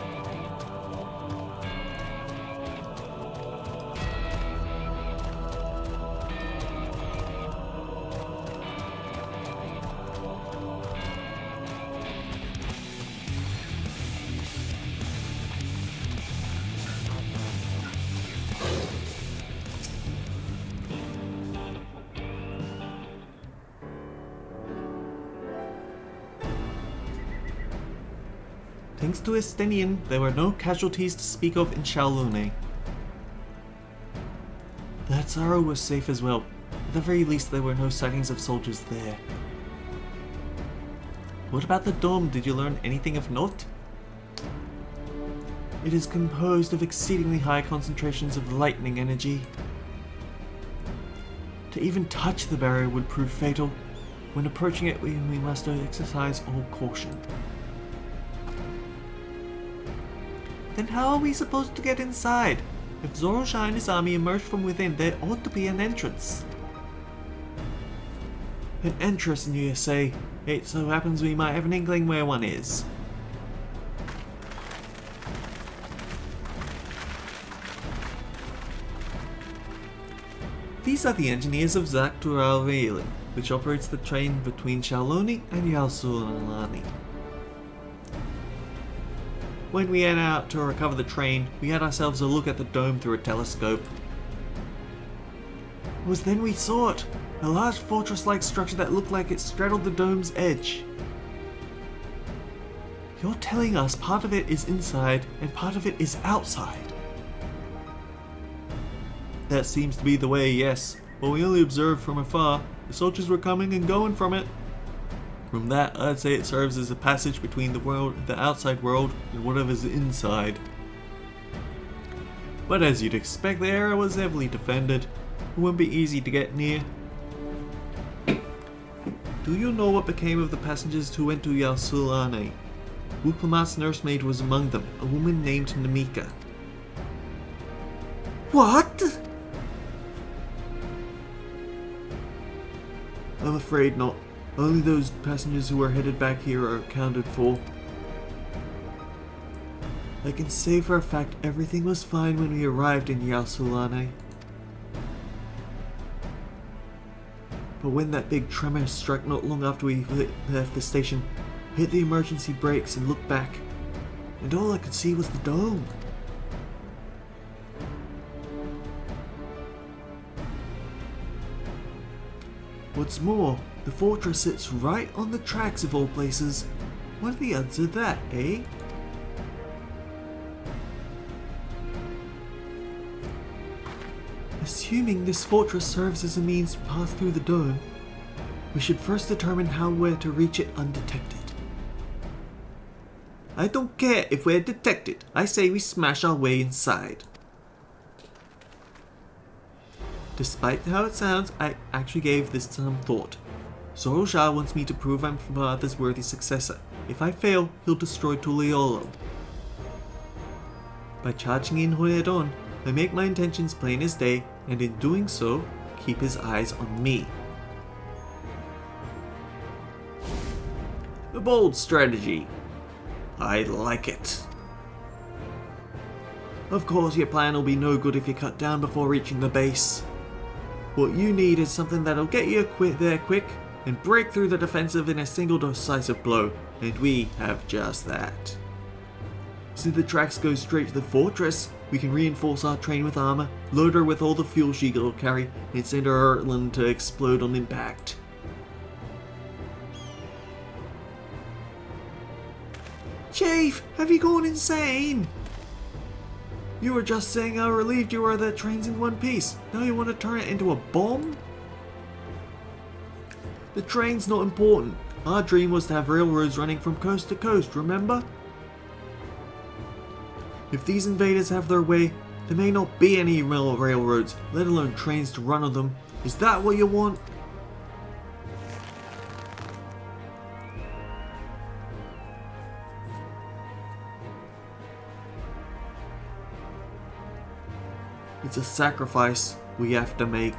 Thanks to Estenian, there were no casualties to speak of in Shaolune. The Hatsaru was safe as well. At the very least, there were no sightings of soldiers there. What about the dome? Did you learn anything of note? It is composed of exceedingly high concentrations of lightning energy. To even touch the barrier would prove fatal. When approaching it, we must exercise all caution. Then how are we supposed to get inside? If Zorosha and his army emerged from within, there ought to be an entrance. An entrance, you say? It so happens we might have an inkling where one is. These are the engineers of Dawntrail, which operates the train between Shaoluni and Yalsulani. When we head out to recover the train, we had ourselves a look at the dome through a telescope. It was then we saw it, a large fortress-like structure that looked like it straddled the dome's edge. You're telling us part of it is inside and part of it is outside? That seems to be the way, yes, but we only observed from afar. The soldiers were coming and going from it. From that, I'd say it serves as a passage between the outside world and whatever's inside. But as you'd expect, the area was heavily defended. It wouldn't be easy to get near. Do you know what became of the passengers who went to Yalsulane? Wuklamat's nursemaid was among them, a woman named Namika. What? I'm afraid not. Only those passengers who are headed back here are accounted for. I can say for a fact everything was fine when we arrived in Yalsulane. But when that big tremor struck not long after we left the station, I hit the emergency brakes and looked back, and all I could see was the dome. What's more, the fortress sits right on the tracks of all places. What are the odds of that, eh? Assuming this fortress serves as a means to pass through the dome, we should first determine how we're to reach it undetected. I don't care if we're detected. I say we smash our way inside. Despite how it sounds, I actually gave this some thought. Zoro Shah wants me to prove I'm father's worthy successor. If I fail, he'll destroy Tuliolo. By charging in head on, I make my intentions plain as day, and in doing so, keep his eyes on me. A bold strategy. I like it. Of course, your plan will be no good if you cut down before reaching the base. What you need is something that'll get you there quick and break through the defensive in a single decisive blow, and we have just that. Since the tracks go straight to the fortress, we can reinforce our train with armor, load her with all the fuel she'll carry, and send her Heartland to explode on impact. Chief, have you gone insane? You were just saying how relieved you were that train's in one piece. Now you want to turn it into a bomb? The train's not important. Our dream was to have railroads running from coast to coast, remember? If these invaders have their way, there may not be any railroads, let alone trains to run on them. Is that what you want? It's a sacrifice we have to make.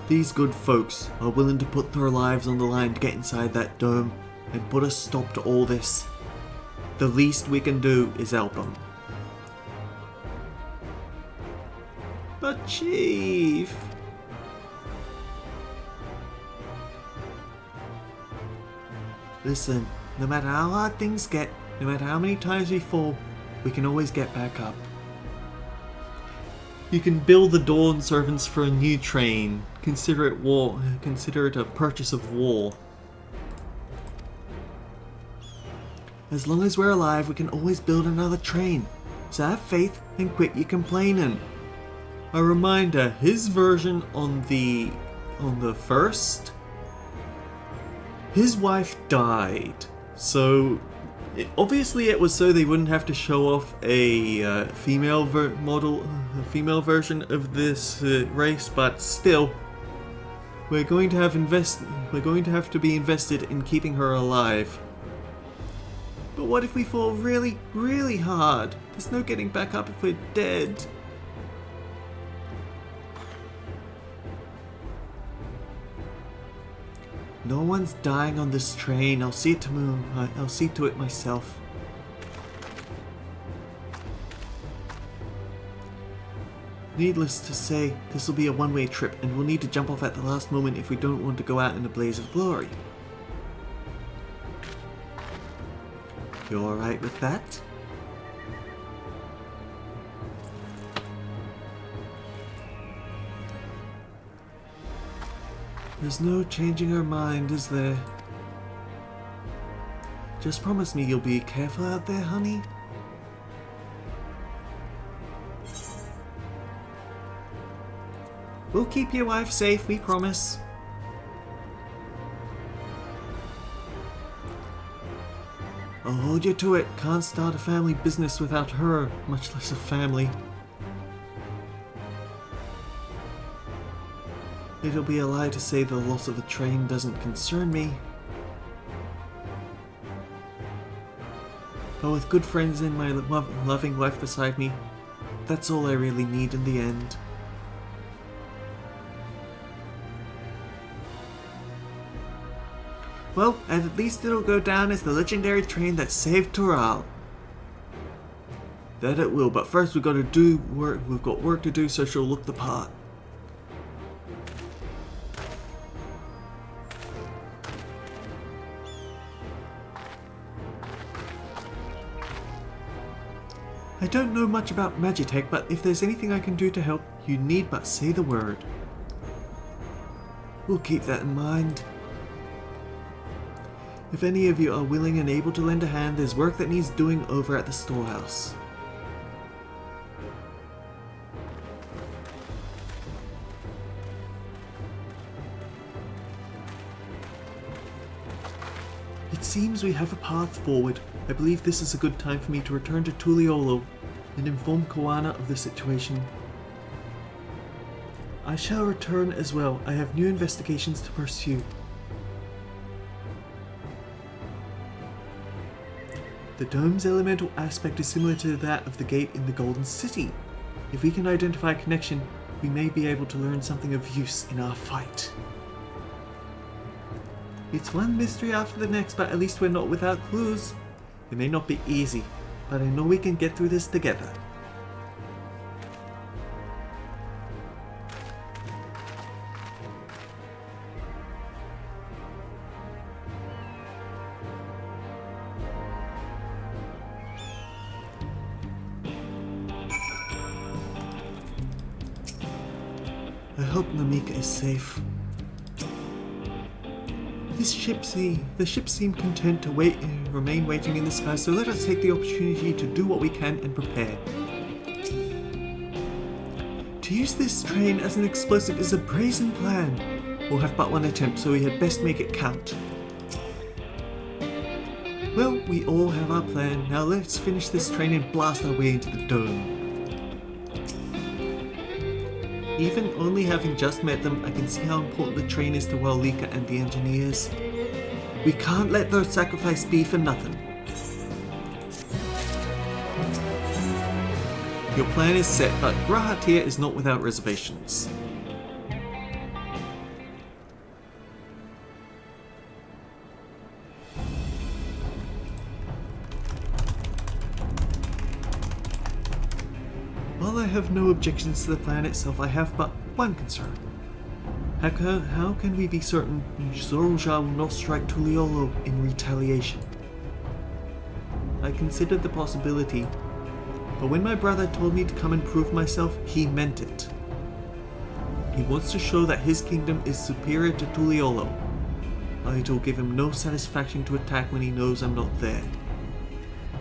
These good folks are willing to put their lives on the line to get inside that dome and put a stop to all this. The least we can do is help them. But Chief... Listen, no matter how hard things get, no matter how many times we fall, we can always get back up. You can build the Dawn servants for a new train. Consider it war. Consider it a purchase of war. As long as we're alive, we can always build another train. So have faith and quit your complaining. A reminder: his version on the first, his wife died. So obviously it was so they wouldn't have to show off a female version of this race, but still, we're going to have to be invested in keeping her alive. But what if we fall really, really hard? There's no getting back up if we're dead. No one's dying on this train. I'll see to it myself. Needless to say, this will be a one-way trip, and we'll need to jump off at the last moment if we don't want to go out in a blaze of glory. You alright with that? There's no changing her mind, is there? Just promise me you'll be careful out there, honey. We'll keep your wife safe, we promise. I'll hold you to it. Can't start a family business without her, much less a family. It'll be a lie to say the loss of a train doesn't concern me. But with good friends and my loving wife beside me, that's all I really need in the end. Well, and at least it'll go down as the legendary train that saved Toral. That it will, but first we've got work to do, so she'll look the part. I don't know much about Magitech, but if there's anything I can do to help, you need but say the word. We'll keep that in mind. If any of you are willing and able to lend a hand, there's work that needs doing over at the storehouse. It seems we have a path forward. I believe this is a good time for me to return to Tuliolo and inform Koana of the situation. I shall return as well. I have new investigations to pursue. The dome's elemental aspect is similar to that of the gate in the Golden City. If we can identify a connection, we may be able to learn something of use in our fight. It's one mystery after the next, but at least we're not without clues. It may not be easy, but I know we can get through this together. I hope Namika is safe. The ship seemed content to remain waiting in the sky, so let us take the opportunity to do what we can and prepare. To use this train as an explosive is a brazen plan. We'll have but one attempt, so we had best make it count. Well, we all have our plan. Now let's finish this train and blast our way into the dome. Even only having just met them, I can see how important the train is to Walika and the engineers. We can't let their sacrifice be for nothing. Your plan is set, but Grahatia is not without reservations. While I have no objections to the plan itself, I have but one concern. How can we be certain Zorja will not strike Tuliolo in retaliation? I considered the possibility, but when my brother told me to come and prove myself, he meant it. He wants to show that his kingdom is superior to Tuliolo. It will give him no satisfaction to attack when he knows I'm not there.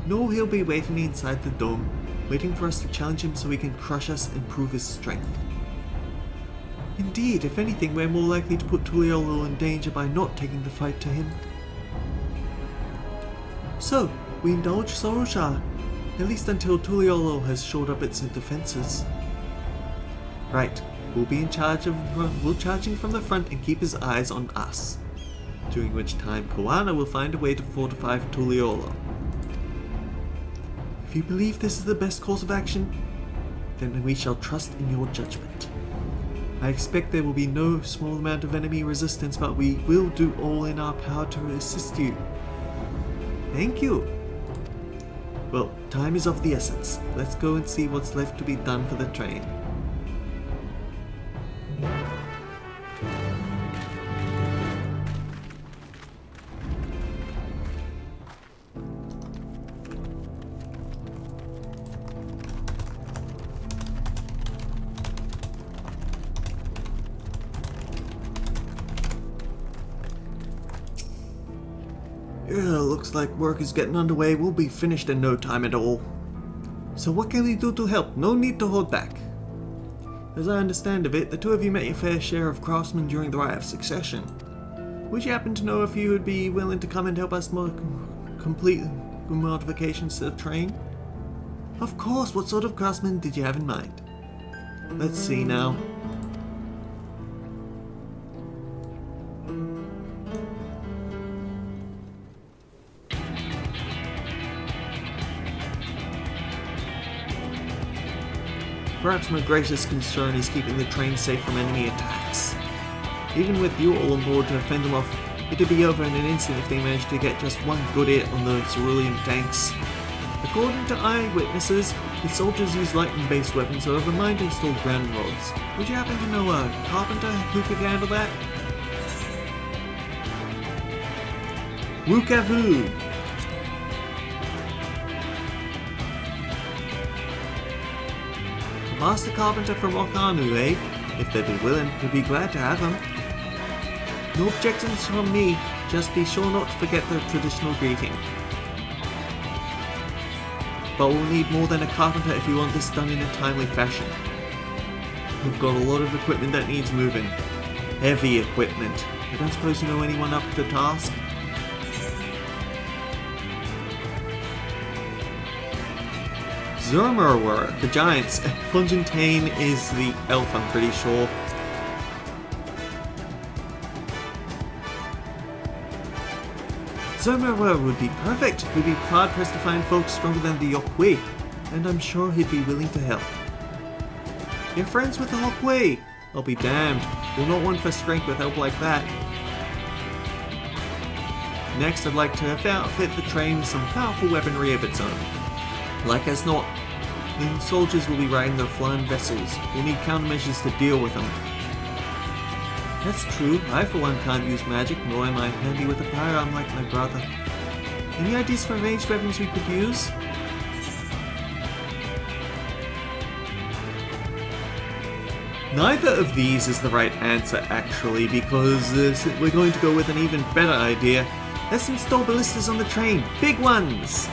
No, he'll be waiting inside the dome, waiting for us to challenge him so he can crush us and prove his strength. Indeed, if anything, we're more likely to put Tuliolo in danger by not taking the fight to him. So, we indulge Zorja, at least until Tuliolo has shored up its defenses. Right, we'll charge him from the front and keep his eyes on us, during which time Koana will find a way to fortify Tuliolo. If you believe this is the best course of action, then we shall trust in your judgment. I expect there will be no small amount of enemy resistance, but we will do all in our power to assist you. Thank you. Well, time is of the essence. Let's go and see what's left to be done for the train. Looks like work is getting underway. We'll be finished in no time at all. So what can we do to help? No need to hold back. As I understand of it, the two of you met your fair share of craftsmen during the Rite of Succession. Would you happen to know if you would be willing to come and help us complete modifications to the train? Of course, what sort of craftsmen did you have in mind? Let's see now. Perhaps my greatest concern is keeping the train safe from enemy attacks. Even with you all on board to fend them off, it'd be over in an instant if they managed to get just one good hit on the cerulean tanks. According to eyewitnesses, the soldiers use lightning-based weapons, however mine installed ground rods. Would you happen to know a carpenter who could handle that? Wukavu! Master Carpenter from Okanu, eh? If they'd be willing, we'd be glad to have them. No objections from me, just be sure not to forget the traditional greeting. But we'll need more than a carpenter if we want this done in a timely fashion. We've got a lot of equipment that needs moving. Heavy equipment. I don't suppose you know anyone up to the task? Zermer were the giants. Funjantane is the elf, I'm pretty sure. Zermer would be perfect. We'd be hard-pressed to find folks stronger than the Yokwe, and I'm sure he'd be willing to help. You're friends with the Yokwe? I'll be damned. You're not one for strength with help like that. Next, I'd like to outfit the train with some powerful weaponry of its own. Like as not, the soldiers will be riding their flying vessels. We'll need countermeasures to deal with them. That's true. I, for one, can't use magic, nor am I handy with a firearm like my brother. Any ideas for ranged weapons we could use? Neither of these is the right answer, actually, because we're going to go with an even better idea. Let's install ballistas on the train. Big ones!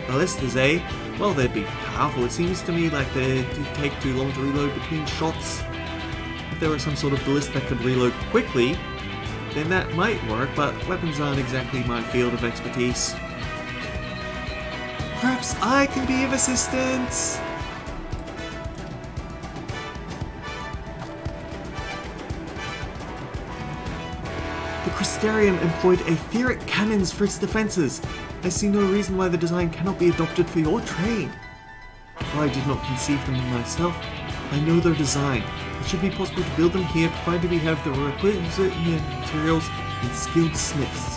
Ballistas, eh? Well, they'd be powerful. It seems to me like they'd take too long to reload between shots. If there were some sort of ballista that could reload quickly, then that might work, but weapons aren't exactly my field of expertise. Perhaps I can be of assistance? The Crystarium employed etheric cannons for its defenses. I see no reason why the design cannot be adopted for your train. Though I did not conceive them myself, I know their design. It should be possible to build them here, provided we have the requisite materials and skilled smiths.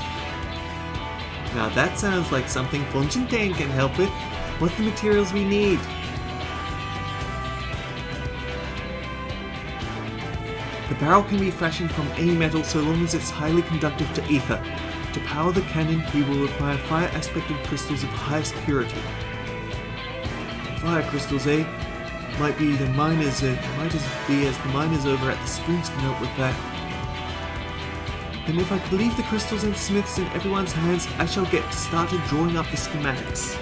Now that sounds like something Funjantane can help with. What's the materials we need? The barrel can be fashioned from any metal so long as it's highly conductive to ether. To power the cannon, we will require fire-aspected crystals of highest purity. Fire crystals, eh? Might be the miners, might as be as the miners over at the springs can help with that. And if I could leave the crystals and smiths in everyone's hands, I shall get started drawing up the schematics.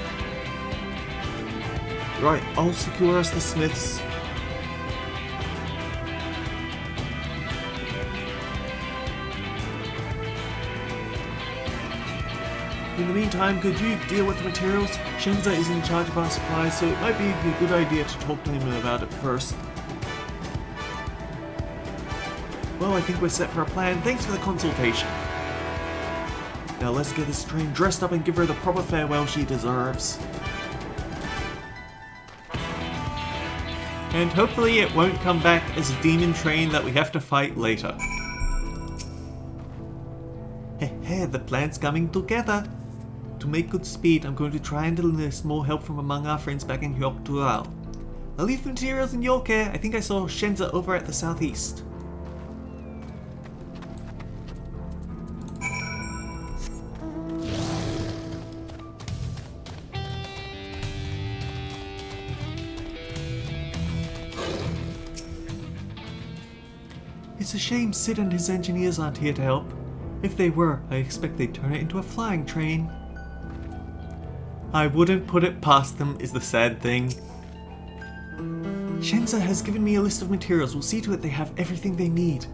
Right, I'll secure us the smiths. In the meantime, could you deal with the materials? Shenza is in charge of our supplies, so it might be a good idea to talk to him about it first. Well, I think we're set for a plan. Thanks for the consultation. Now let's get this train dressed up and give her the proper farewell she deserves. And hopefully it won't come back as a demon train that we have to fight later. Heh, the plan's coming together. To make good speed, I'm going to try and enlist more help from among our friends back in Dawntrail. I'll leave the materials in your care. I think I saw Shenza over at the southeast. It's a shame Sid and his engineers aren't here to help. If they were, I expect they'd turn it into a flying train. I wouldn't put it past them, is the sad thing. Shenza has given me a list of materials. We'll see to it they have everything they need.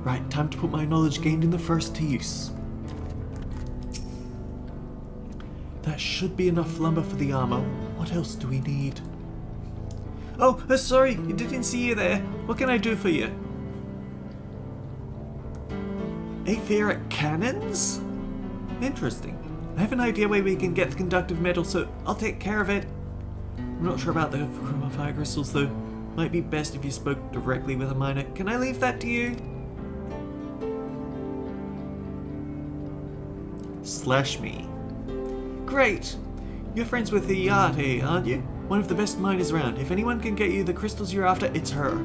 Right, time to put my knowledge gained in the first to use. That should be enough lumber for the armor. What else do we need? Oh, sorry, I didn't see you there. What can I do for you? Etheric cannons? Interesting. I have an idea where we can get the conductive metal, so I'll take care of it. I'm not sure about the fire crystals, though. Might be best if you spoke directly with a miner. Can I leave that to you? Slash me. Great! You're friends with the Yate, aren't you? One of the best miners around. If anyone can get you the crystals you're after, it's her.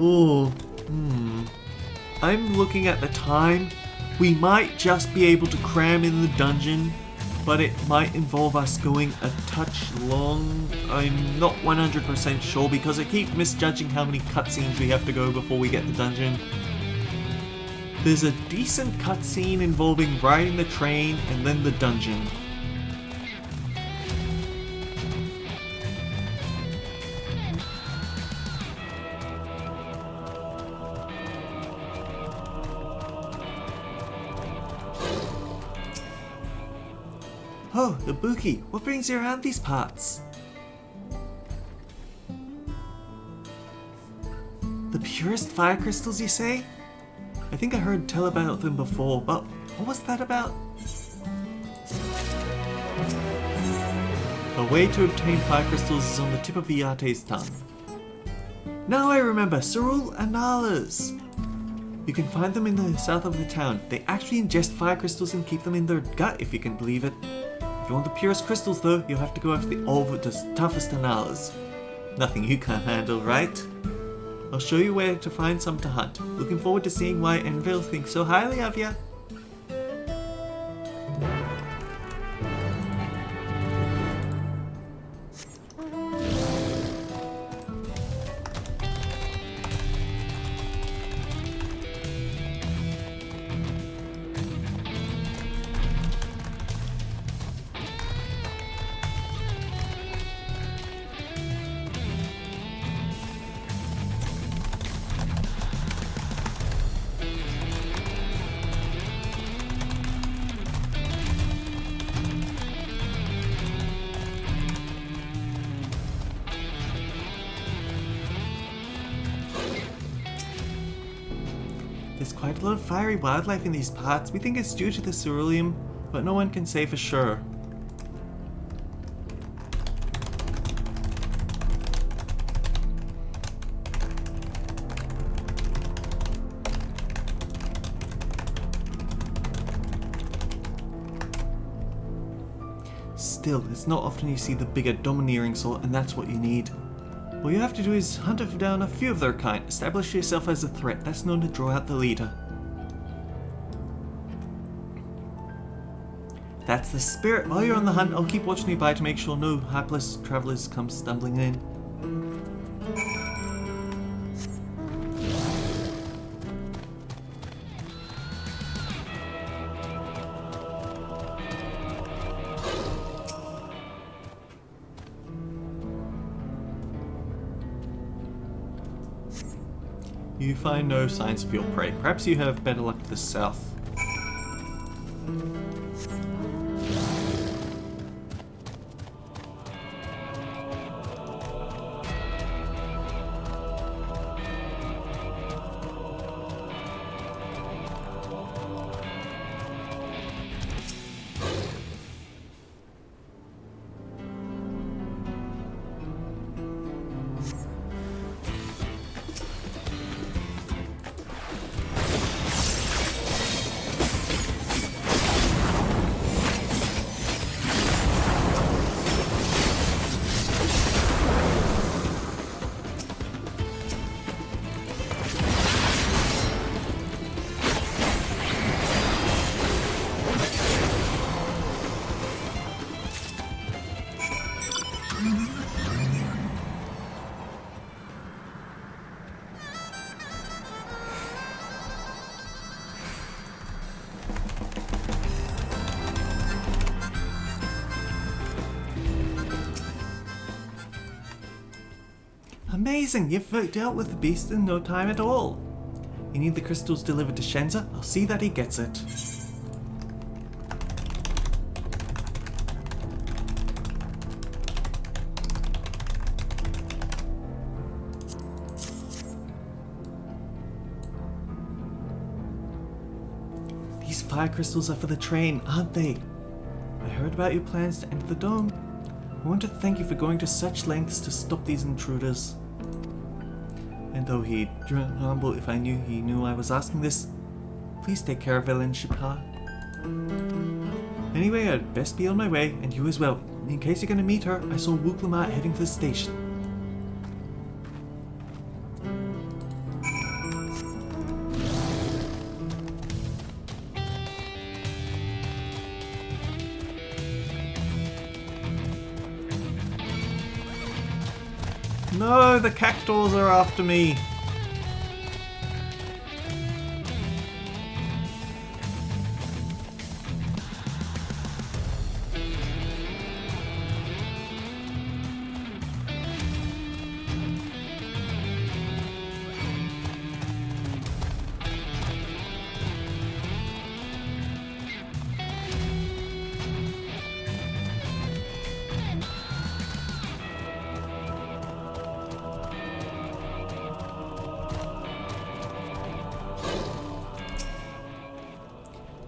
Oh, I'm looking at the time. We might just be able to cram in the dungeon, but it might involve us going a touch long. I'm not 100% sure because I keep misjudging how many cutscenes we have to go before we get the dungeon. There's a decent cutscene involving riding the train and then the dungeon. Oh, Ibuki, what brings you around these parts? The purest fire crystals, you say? I think I heard tell about them before, but what was that about? A way to obtain fire crystals is on the tip of Viate's tongue. Now I remember, Cerule Analas! You can find them in the south of the town. They actually ingest fire crystals and keep them in their gut, if you can believe it. If you want the purest crystals though, you'll have to go after the toughest Analas. Nothing you can't handle, right? I'll show you where to find some to hunt. Looking forward to seeing why Enville thinks so highly of you. There's quite a lot of fiery wildlife in these parts. We think it's due to the ceruleum, but no one can say for sure. Still, it's not often you see the bigger domineering sort, and that's what you need. All you have to do is hunt down a few of their kind, establish yourself as a threat. That's known to draw out the leader. That's the spirit. While you're on the hunt, I'll keep watching you by to make sure no hapless travelers come stumbling in. You find no signs of your prey. Perhaps you have better luck to the south. Amazing! You've dealt with the beast in no time at all. You need the crystals delivered to Shenza? I'll see that he gets it. These fire crystals are for the train, aren't they? I heard about your plans to enter the dome. I want to thank you for going to such lengths to stop these intruders. And though he'd humble if he knew I was asking this, please take care of Ellen Shipha. Anyway, I'd best be on my way, and you as well. In case you're gonna meet her, I saw Wuklamat heading to the station. No, the cactuars are after me.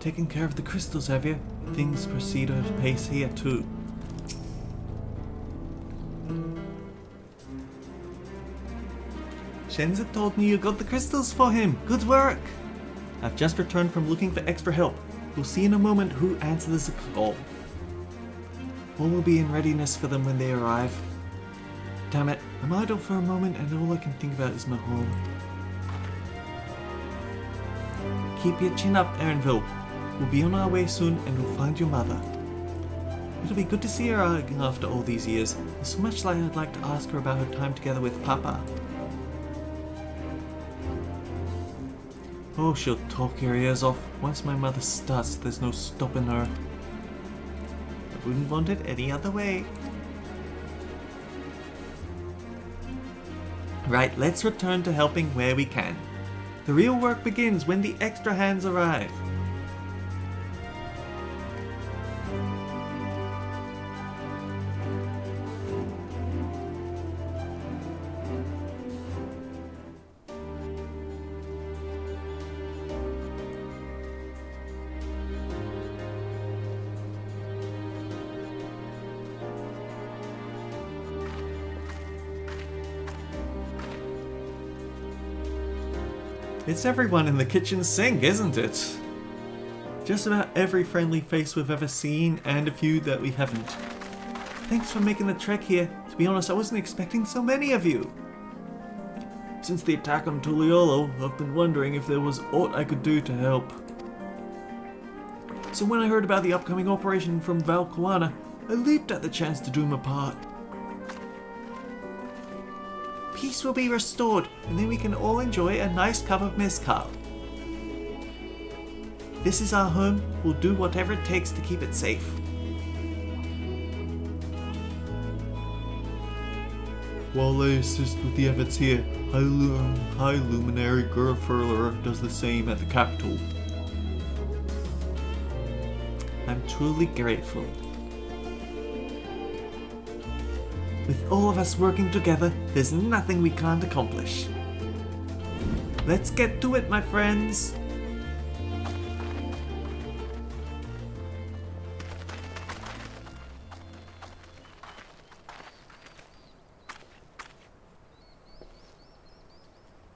taken care of the crystals, have you? Things proceed at a pace here too. Shenza told me you got the crystals for him. Good work! I've just returned from looking for extra help. We'll see in a moment who answers the call. All will be in readiness for them when they arrive. Damn it, I'm idle for a moment and all I can think about is my home. Keep your chin up, Erinville. We'll be on our way soon and we'll find your mother. It'll be good to see her again after all these years. There's so much I'd like to ask her about her time together with Papa. Oh, she'll talk your ears off. Once my mother starts, there's no stopping her. I wouldn't want it any other way. Right, let's return to helping where we can. The real work begins when the extra hands arrive. It's everyone in the kitchen sink, isn't it? Just about every friendly face we've ever seen, and a few that we haven't. Thanks for making the trek here. To be honest, I wasn't expecting so many of you. Since the attack on Tuliolo, I've been wondering if there was aught I could do to help. So when I heard about the upcoming operation from Valkuana, I leaped at the chance to do my part. Peace will be restored, and then we can all enjoy a nice cup of mezcal. This is our home. We'll do whatever it takes to keep it safe. While I assist with the efforts here, High Luminary Gurfurler does the same at the capital. I'm truly grateful. With all of us working together, there's nothing we can't accomplish. Let's get to it, my friends!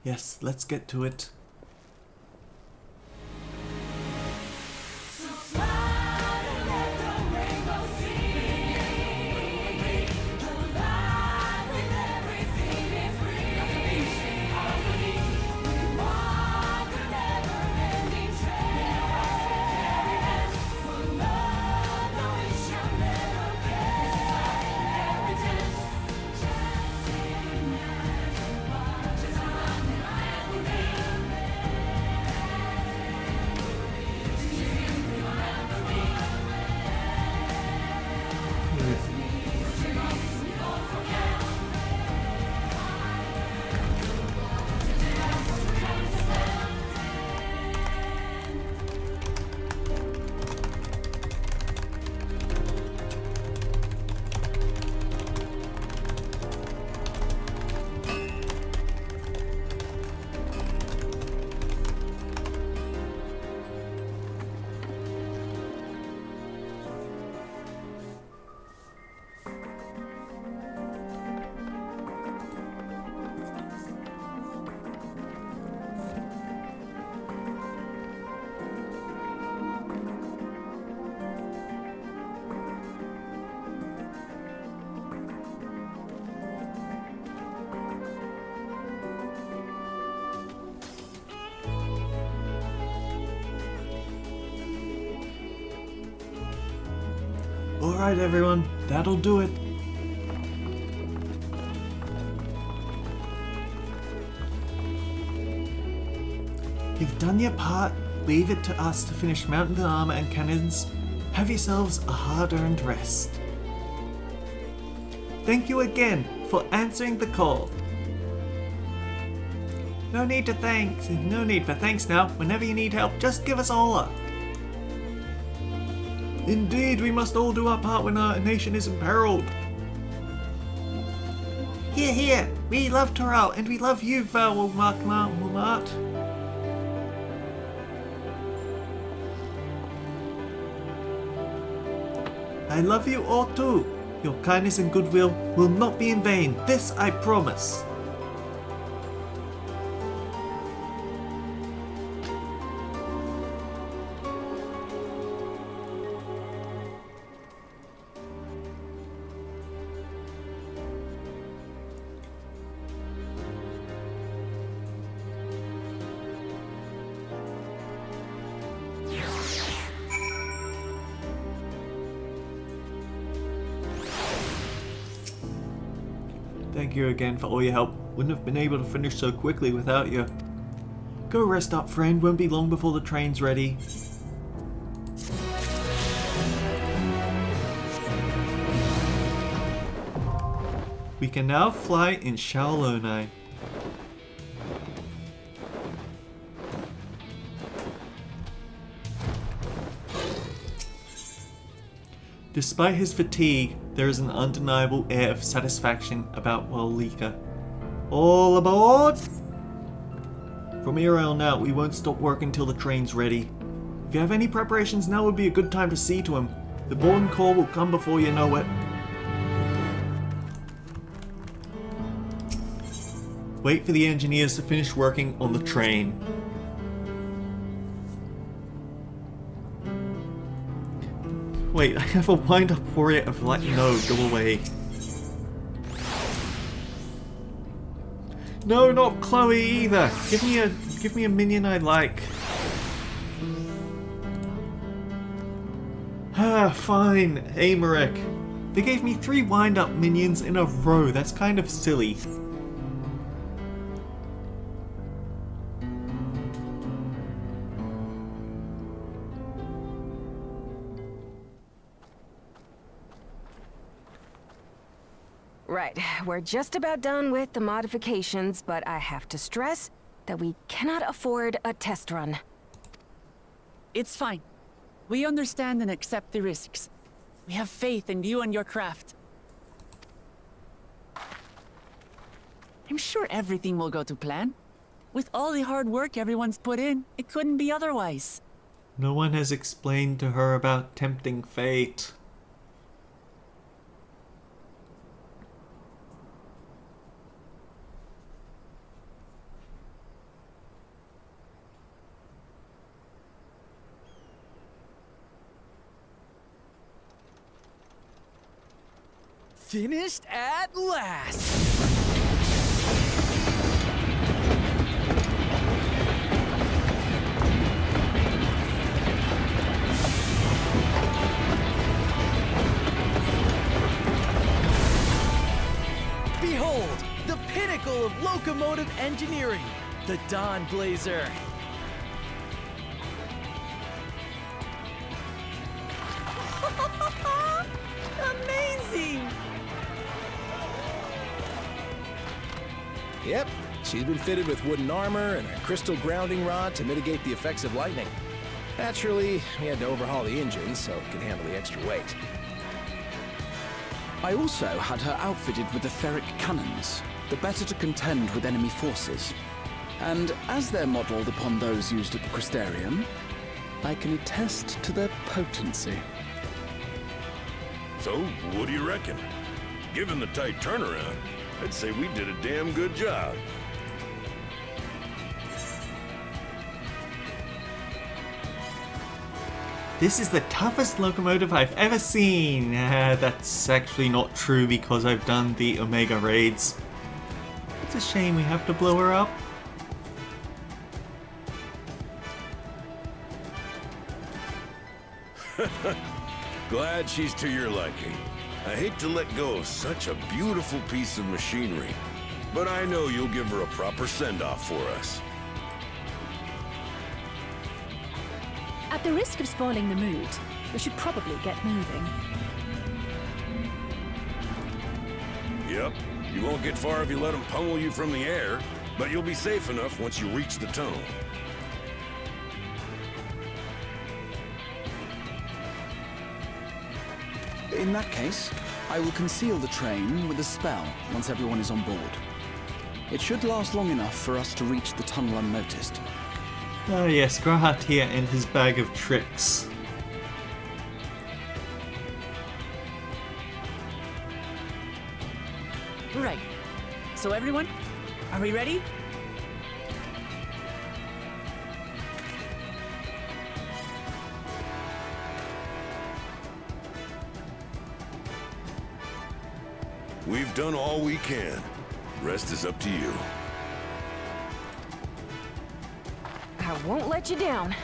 Yes, let's get to it. Alright everyone, that'll do it. You've done your part, leave it to us to finish mounting the armor and cannons. Have yourselves a hard-earned rest. Thank you again for answering the call. No need for thanks now. Whenever you need help, just give us a holler. Indeed, we must all do our part when our nation is imperiled. Hear, hear! We love Toral, and we love you, Valmart. I love you all too. Your kindness and goodwill will not be in vain. This I promise. Thank you again for all your help. Wouldn't have been able to finish so quickly without you. Go rest up, friend. Won't be long before the train's ready. We can now fly in Shaolonai. Despite his fatigue, there is an undeniable air of satisfaction about Walika. All aboard! From here on out, we won't stop work until the train's ready. If you have any preparations, now would be a good time to see to him. The boarding call will come before you know it. Wait for the engineers to finish working on the train. Wait, I have a wind-up warrior of light. No, go away. No, not Chloe either. Give me a minion I like. Ah, fine, Aymeric. They gave me 3 wind-up minions in a row. That's kind of silly. Right, we're just about done with the modifications, but I have to stress that we cannot afford a test run. It's fine. We understand and accept the risks. We have faith in you and your craft. I'm sure everything will go to plan. With all the hard work everyone's put in, it couldn't be otherwise. No one has explained to her about tempting fate. Finished at last! Behold, the pinnacle of locomotive engineering, the Dawnblazer. Amazing! Yep, she's been fitted with wooden armor and a crystal grounding rod to mitigate the effects of lightning. Naturally, we had to overhaul the engine so it could handle the extra weight. I also had her outfitted with the ferric cannons, the better to contend with enemy forces. And as they're modelled upon those used at the Crystarium, I can attest to their potency. So, what do you reckon? Given the tight turnaround, I'd say we did a damn good job. This is the toughest locomotive I've ever seen. That's actually not true because I've done the Omega raids. It's a shame we have to blow her up. Glad she's to your liking. I hate to let go of such a beautiful piece of machinery, but I know you'll give her a proper send-off for us. At the risk of spoiling the mood, we should probably get moving. Yep, you won't get far if you let them pummel you from the air, but you'll be safe enough once you reach the tunnel. In that case, I will conceal the train with a spell once everyone is on board. It should last long enough for us to reach the tunnel unnoticed. Ah yes, Grahat here and his bag of tricks. So everyone, are we ready? We've done all we can. Rest is up to you. I won't let you down.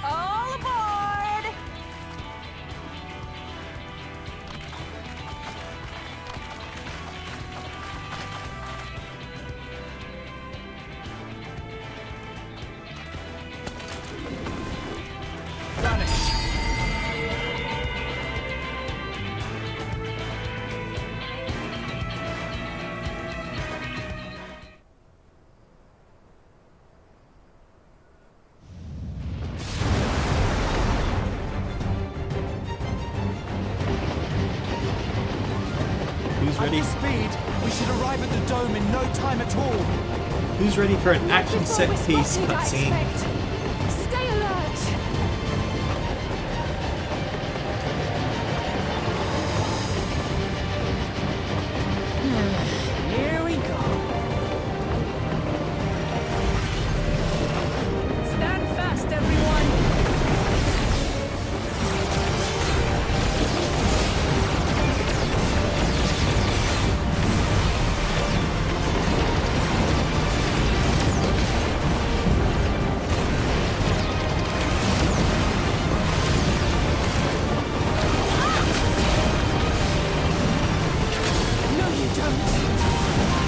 All aboard! Who's At ready? this speed, we should arrive at the dome in no time at all. Who's ready for an action Before set we're piece spotted, I cutscene? expect. Stay alert! Here we go. Stand fast, everyone. No, you don't.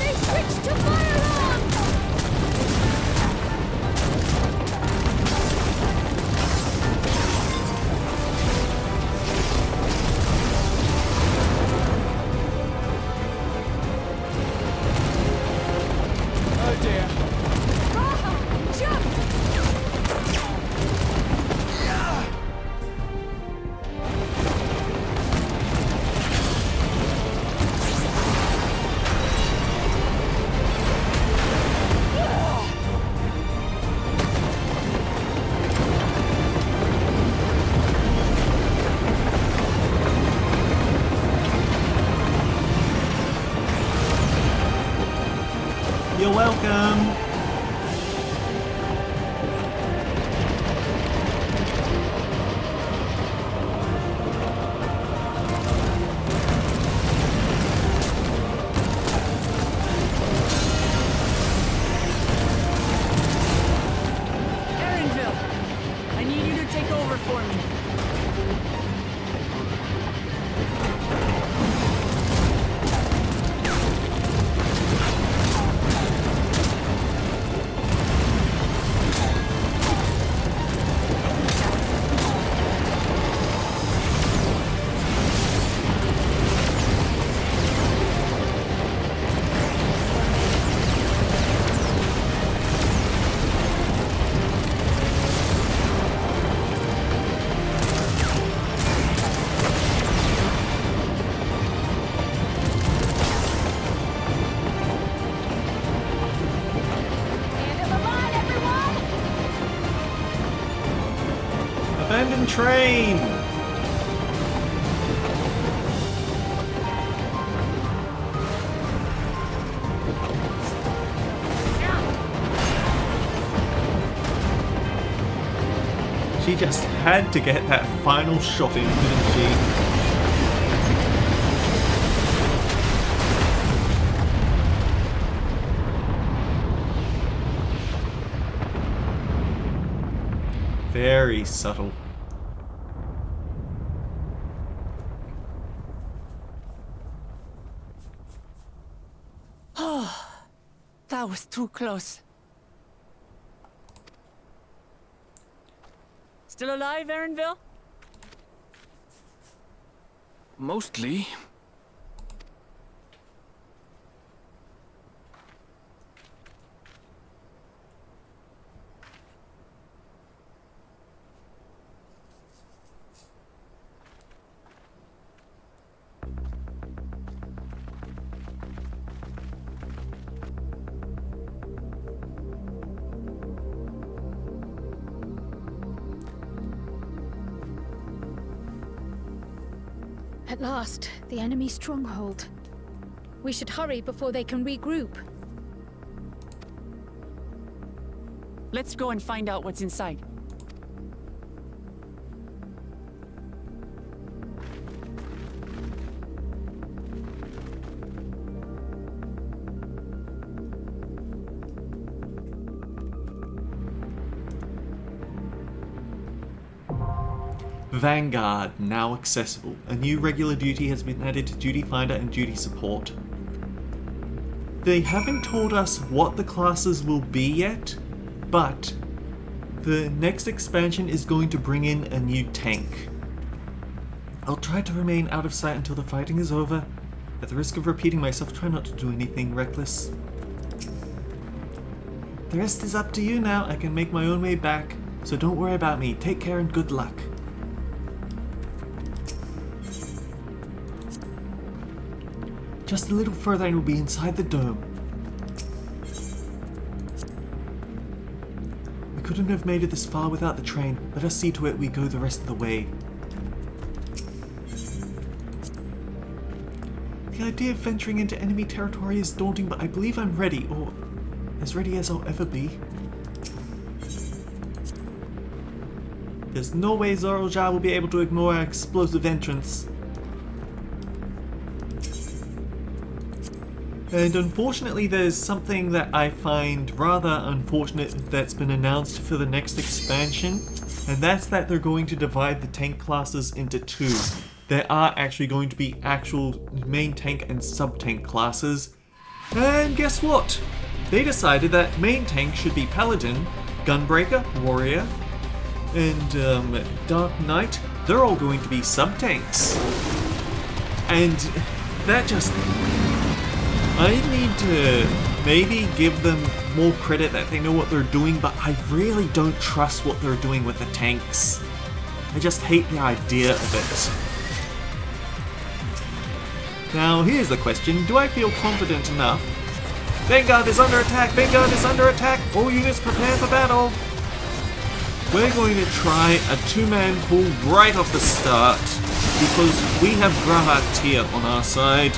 They switched to firearms! Oh dear. Jump! You're welcome. Erinville, I need you to take over for me. End of the line, everyone! Abandoned train. She just had to get that final shot in, didn't she? Very subtle. That was too close. Still alive, Erinville? Mostly. At last, the enemy stronghold. We should hurry before they can regroup. Let's go and find out what's inside. Vanguard, now accessible. A new regular duty has been added to Duty Finder and Duty Support. They haven't told us what the classes will be yet, but the next expansion is going to bring in a new tank. I'll try to remain out of sight until the fighting is over. At the risk of repeating myself, try not to do anything reckless. The rest is up to you now. I can make my own way back, so don't worry about me. Take care and good luck. Just a little further and we'll be inside the dome. We couldn't have made it this far without the train. Let us see to it we go the rest of the way. The idea of venturing into enemy territory is daunting, but I believe I'm ready, or as ready as I'll ever be. There's no way Zoraljar will be able to ignore our explosive entrance. And unfortunately there's something that I find rather unfortunate that's been announced for the next expansion, and that's that they're going to divide the tank classes into two. There are actually going to be actual main tank and sub-tank classes, and guess what? They decided that main tank should be Paladin, Gunbreaker, Warrior, and Dark Knight. They're all going to be sub-tanks. And that just... I need to maybe give them more credit that they know what they're doing, but I really don't trust what they're doing with the tanks. I just hate the idea of it. Now here's the question, do I feel confident enough? Vanguard is under attack! Vanguard is under attack! All units prepare for battle! We're going to try a two-man pull right off the start, because we have Gravatir on our side.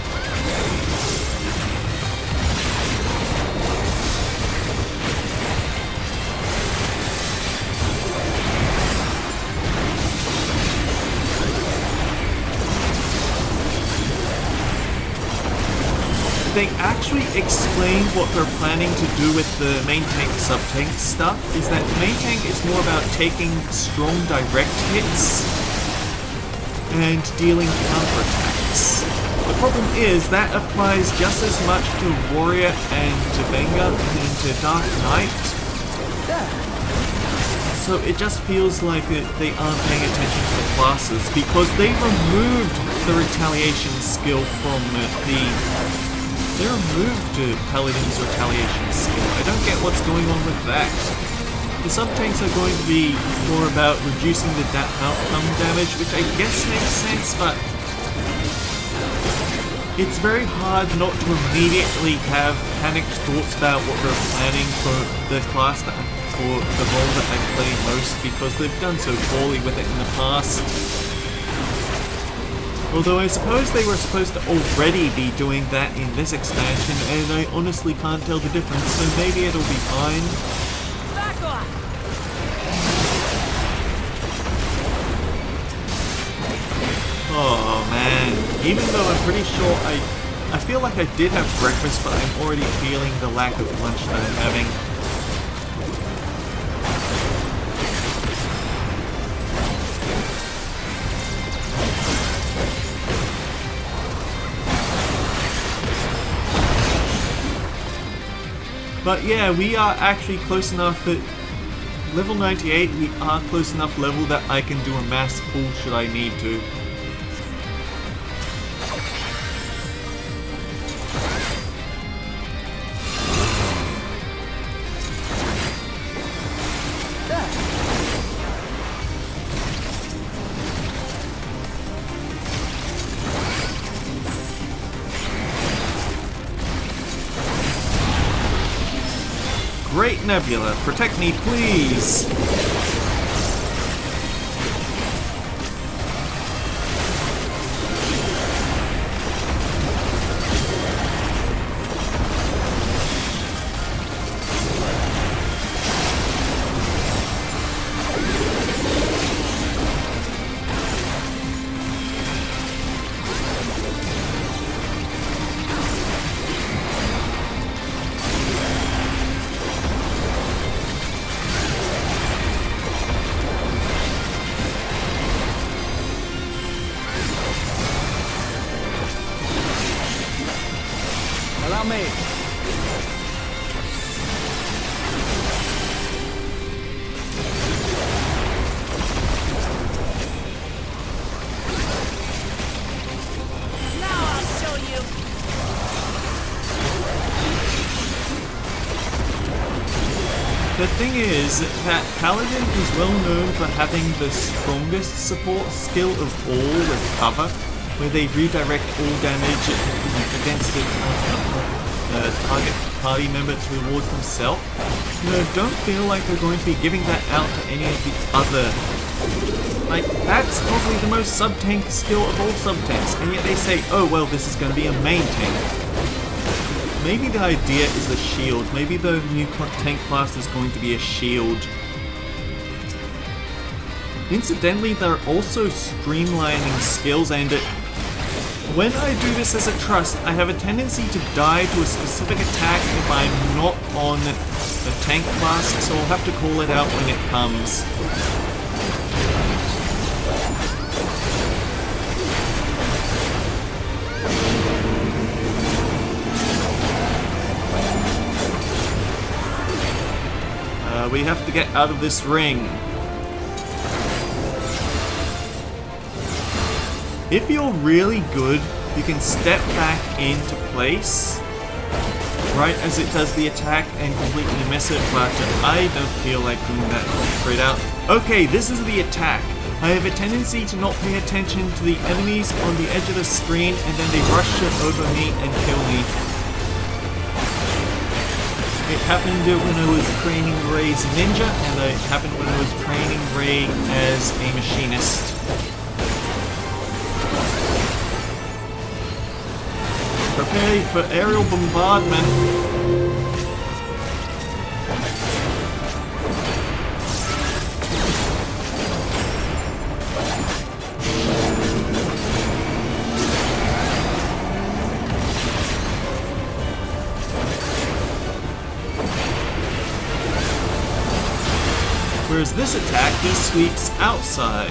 They actually explain what they're planning to do with the main tank sub-tank stuff, is that the main tank is more about taking strong direct hits and dealing counterattacks. The problem is that applies just as much to Warrior and to Vanguard and to Dark Knight. So it just feels like they aren't paying attention to the classes, because they removed the retaliation skill from They removed Paladin's retaliation skill. I don't get what's going on with that. The sub-tanks are going to be more about reducing the outcome damage, which I guess makes sense, but it's very hard not to immediately have panicked thoughts about what they're planning for the class that, for the role that I play most, because they've done so poorly with it in the past. Although I suppose they were supposed to already be doing that in this expansion, and I honestly can't tell the difference, so maybe it'll be fine. Back off! Oh man, even though I'm pretty sure I feel like I did have breakfast, but I'm already feeling the lack of lunch that I'm having. But yeah, we are actually close enough at level 98, we are close enough level that I can do a mass pull should I need to. Great Nebula, protect me please! is that Paladin is well known for having the strongest support skill of all with cover, where they redirect all damage against the target party member towards themselves. You know, don't feel like they're going to be giving that out to any of the other. Like, that's probably the most sub-tank skill of all sub-tanks, and yet they say, oh well, this is going to be a main tank. Maybe the idea is the shield. Maybe the new tank class is going to be a shield. Incidentally, they're also streamlining skills, and when I do this as a trust, I have a tendency to die to a specific attack if I'm not on the tank class, so I'll have to call it out when it comes. We have to get out of this ring. If you're really good, you can step back into place right as it does the attack and completely miss it, but I don't feel like doing that straight out. Okay, this is the attack. I have a tendency to not pay attention to the enemies on the edge of the screen, and then they rush it over me and kill me. It happened when I was training Ray as a ninja, and it happened when I was training Ray as a machinist. Prepare for aerial bombardment. Whereas this attack, he sweeps outside.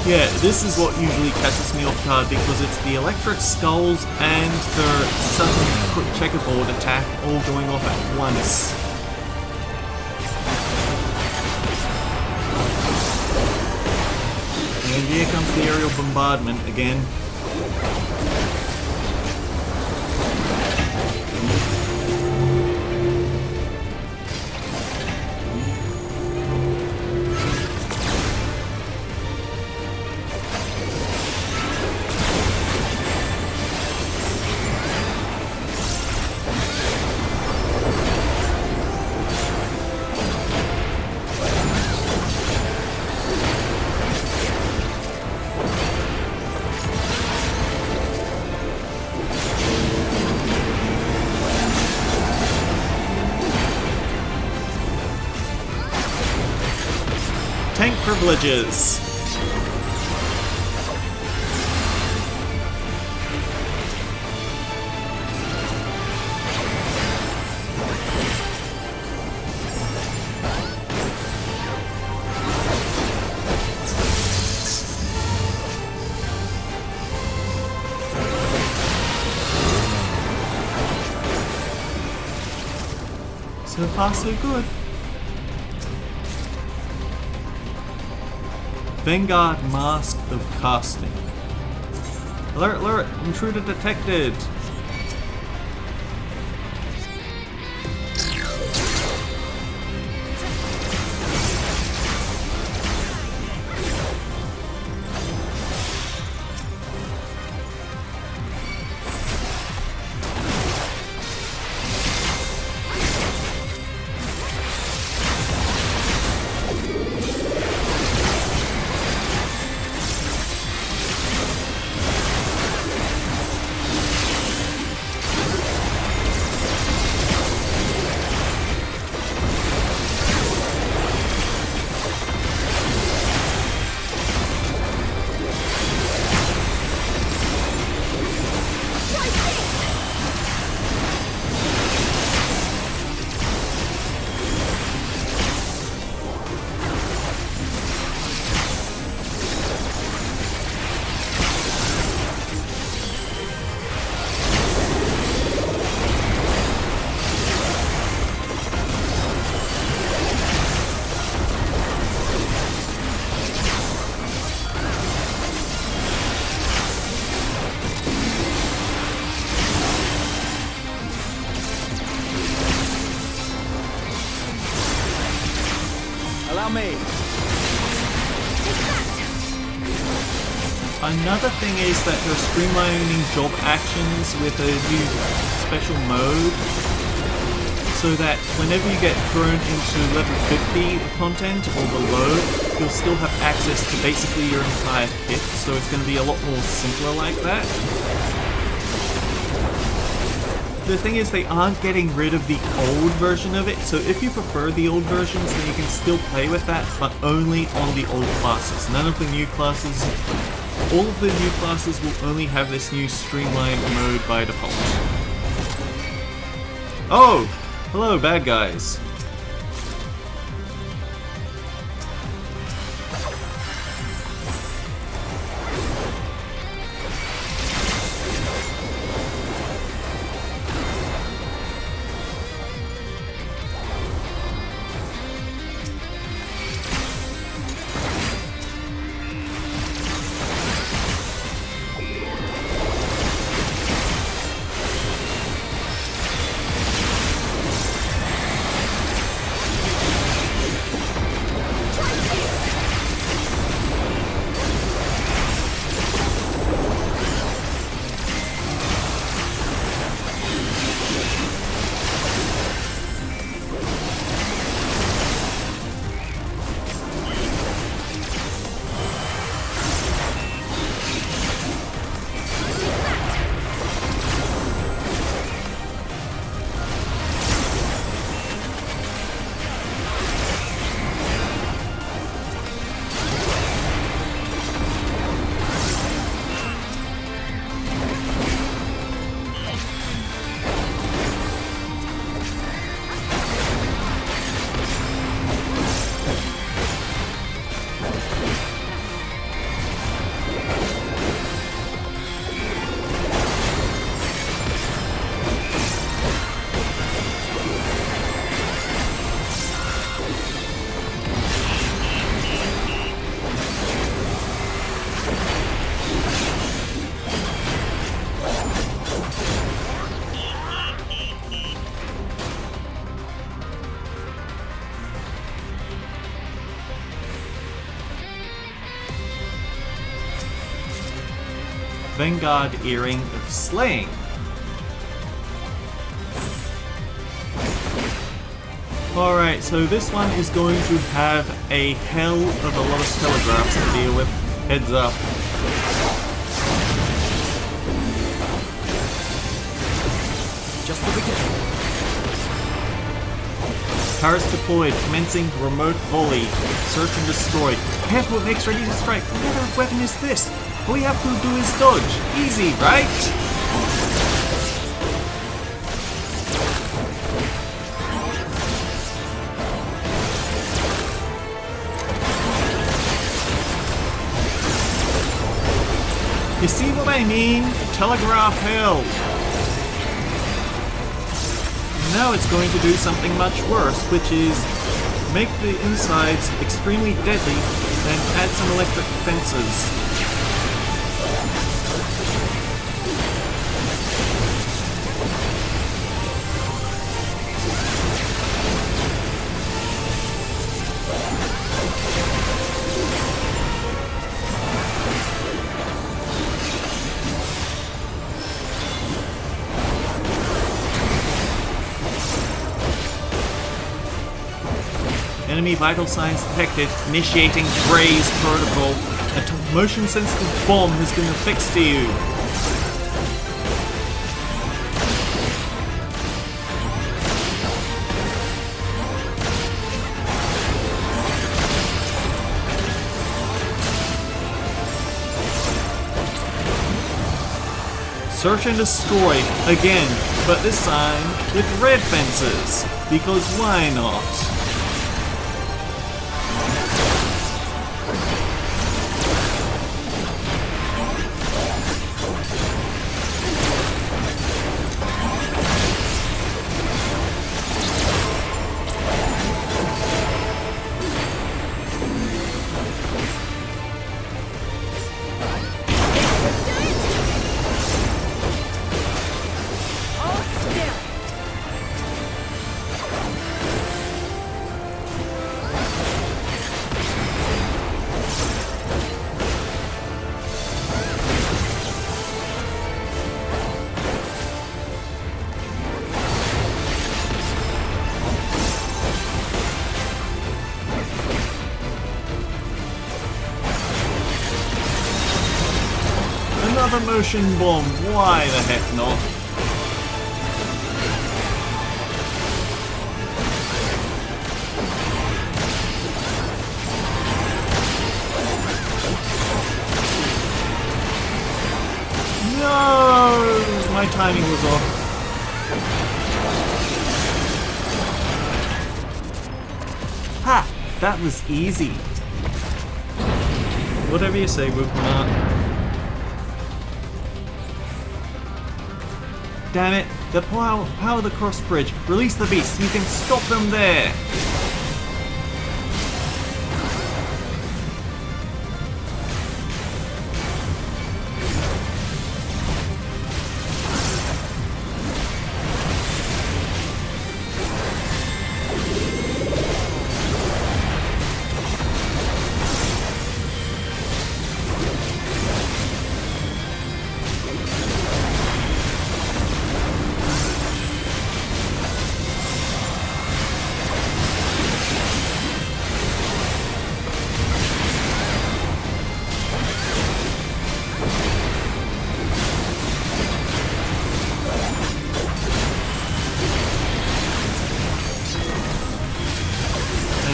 Yeah, this is what usually catches me off guard because it's the electric skulls and the sudden quick checkerboard attack all going off at once. And here comes the aerial bombardment again. Tank privileges. So far, so good. Vanguard Mask of Casting. Alert, alert! Intruder detected! army! Another thing is that they're streamlining job actions with a new special mode, so that whenever you get thrown into level 50 content or below, you'll still have access to basically your entire kit, so it's going to be a lot more simpler like that. The thing is, they aren't getting rid of the old version of it, so if you prefer the old versions, then you can still play with that, but only on the old classes. None of the new classes. All of the new classes will only have this new streamlined mode by default. Oh! Hello, bad guys. Vanguard Earring of Slaying. Alright, so this one is going to have a hell of a lot of telegraphs to deal with. Heads up. Just the beginning. Paris deployed, commencing remote volley. Search and destroy. Careful, it makes ready to strike. What kind of weapon is this? All we have to do is dodge. Easy, right? You see what I mean? Telegraph hell. Now it's going to do something much worse, which is make the insides extremely deadly and add some electric fences. Enemy vital signs detected. Initiating Gray's protocol. A motion-sensitive bomb has been affixed to you. Search and destroy again, but this time with red fences. Because why not? another motion bomb. Why the heck not? No! My timing was off. Ha! That was easy. Whatever you say, Wukmar. Damn it! The power of the cross bridge. Release the beast. You can stop them there.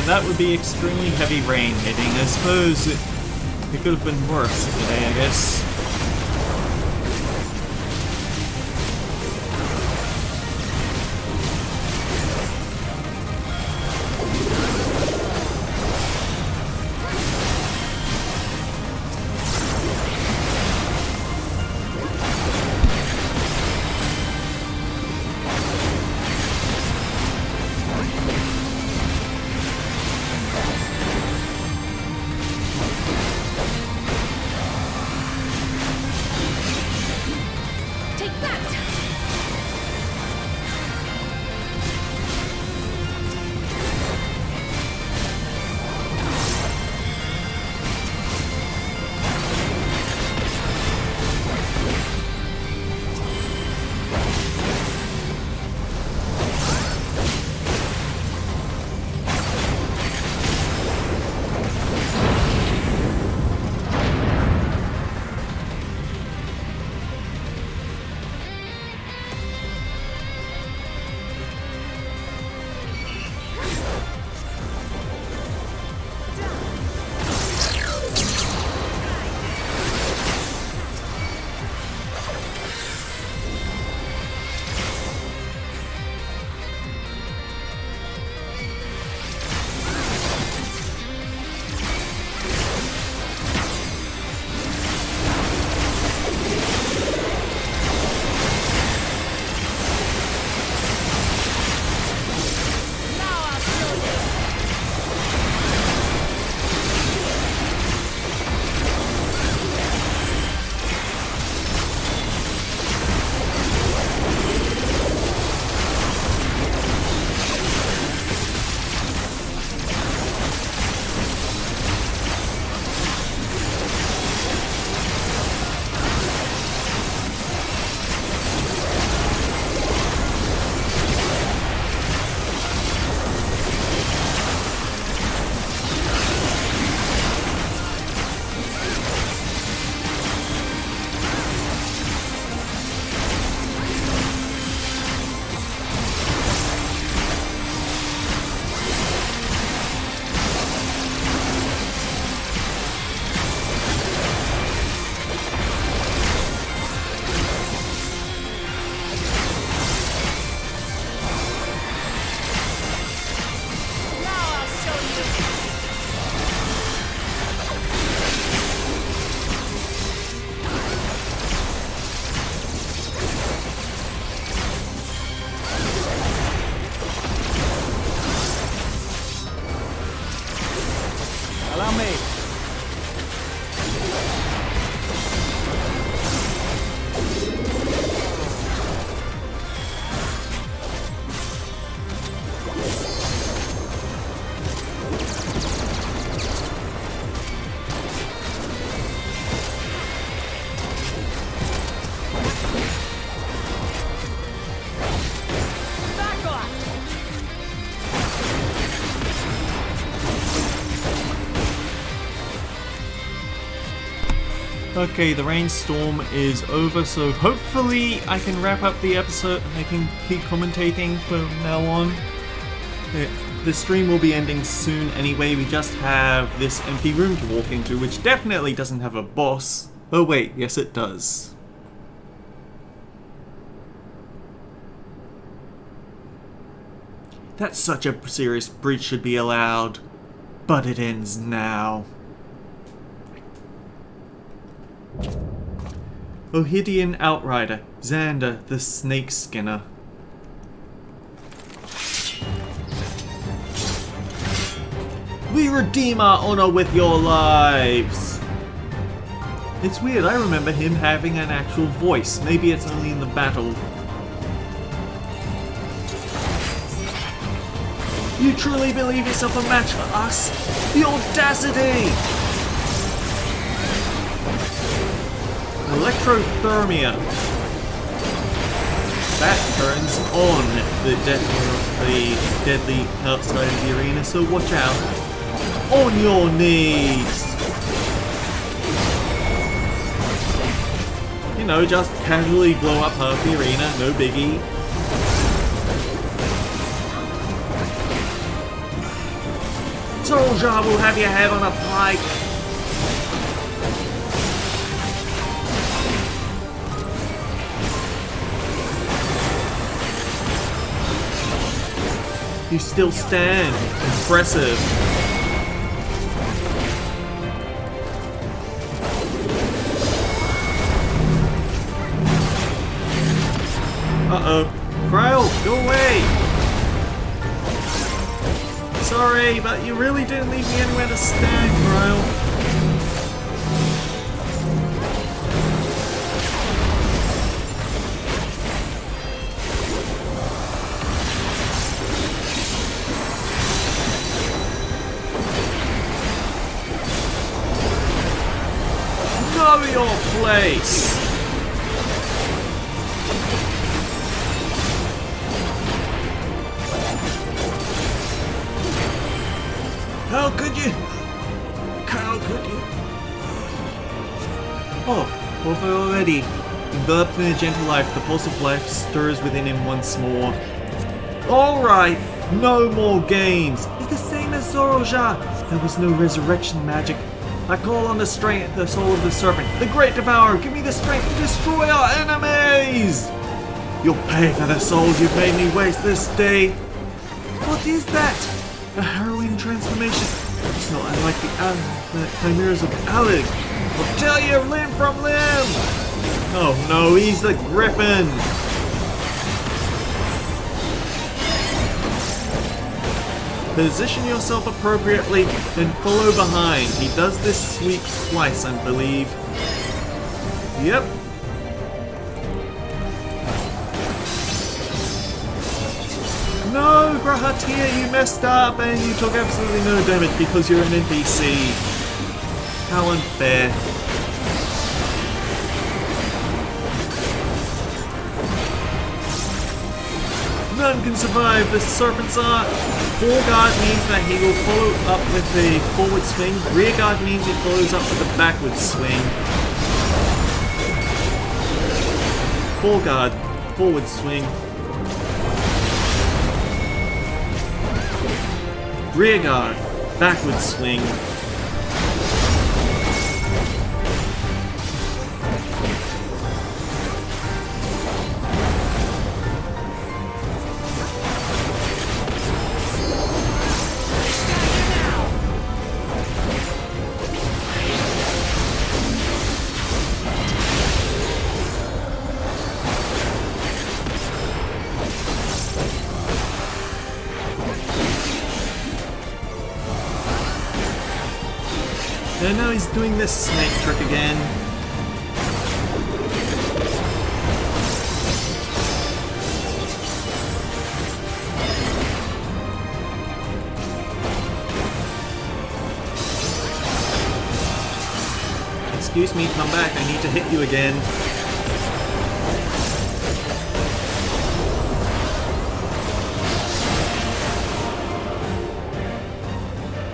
That would be extremely heavy rain hitting. I suppose it could have been worse today, I guess. Okay, the rainstorm is over, so hopefully I can wrap up the episode. I can keep commentating from now on. The stream will be ending soon anyway. We just have this empty room to walk into, which definitely doesn't have a boss. Oh wait, yes it does. That such a serious breach should be allowed, but it ends now. Ohidian Outrider, Xander the Snake Skinner. We redeem our honor with your lives! It's weird, I remember him having an actual voice. Maybe it's only in the battle. You truly believe yourself a match for us? The audacity! Electrothermia. That turns on the deadly outside of the arena, so watch out. On your knees! You know, just casually blow up half the arena, no biggie. Soldier will have your head on a pike! You still stand. Impressive. Uh-oh. Grail, go away! Sorry, but you really didn't leave me anywhere to stand, Grail. Know your place! How could you? How could you? Oh, over already. Enveloped in a gentle life, the pulse of life stirs within him once more. Alright, no more games. It's the same as Zoroja. There was no resurrection magic. I call on the strength, the soul of the serpent, the great devourer. Give me the strength to destroy our enemies. You'll pay for the souls you've made me waste this day. What is that? A harrowing transformation. It's not unlike the chimeras of Alec. I'll tell you limb from limb. Oh no, he's the Griffin. Position yourself appropriately, then follow behind. He does this sweep twice, I believe. Yep. No, Grahatia, you messed up and you took absolutely no damage because you're an NPC. How unfair. None can survive the Serpent's Art. Fore guard means that he will follow up with a forward swing. Rear guard means he follows up with a backward swing. Fore guard, forward swing. Rear guard, backward swing. And now he's doing this snake trick again. Excuse me, come back, I need to hit you again.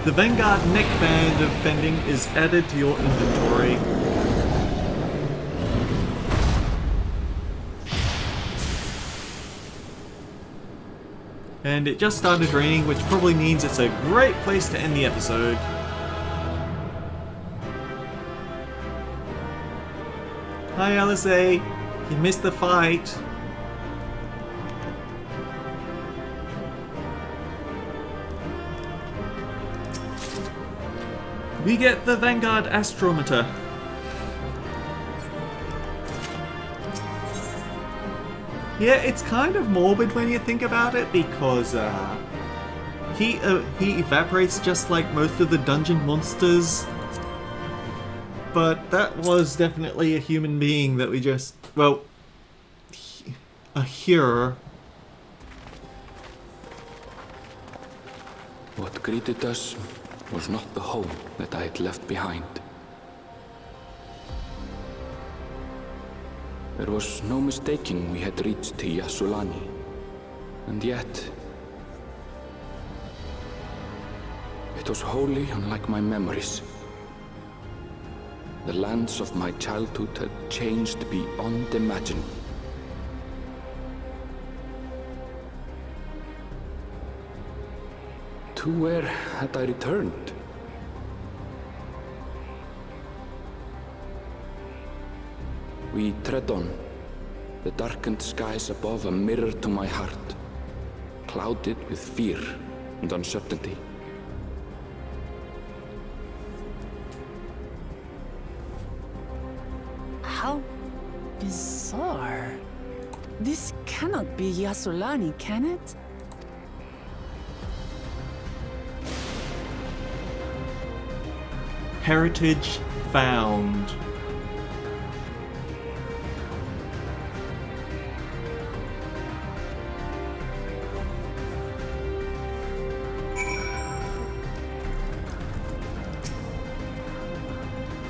The Vanguard neckband of fending is added to your inventory. And it just started raining, which probably means it's a great place to end the episode. Hi Alisaie, you missed the fight. We get the Vanguard Astrometer. Yeah, it's kind of morbid when you think about it, because he evaporates just like most of the dungeon monsters. But that was definitely a human being that we just, well, a hero. What greeted us was not the home that I had left behind. There was no mistaking we had reached Yassulani, and yet it was wholly unlike my memories. The lands of my childhood had changed beyond imagining. To where had I returned? We tread on, the darkened skies above a mirror to my heart, clouded with fear and uncertainty. How bizarre. This cannot be Yassulani, can it? Heritage found.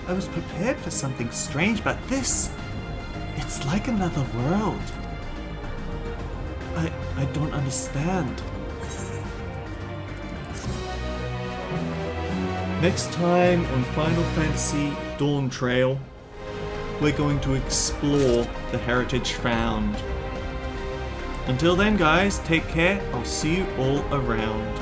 I was prepared for something strange, but this... it's like another world. I don't understand. Next time on Final Fantasy Dawntrail, we're going to explore the heritage found. Until then guys, take care, I'll see you all around.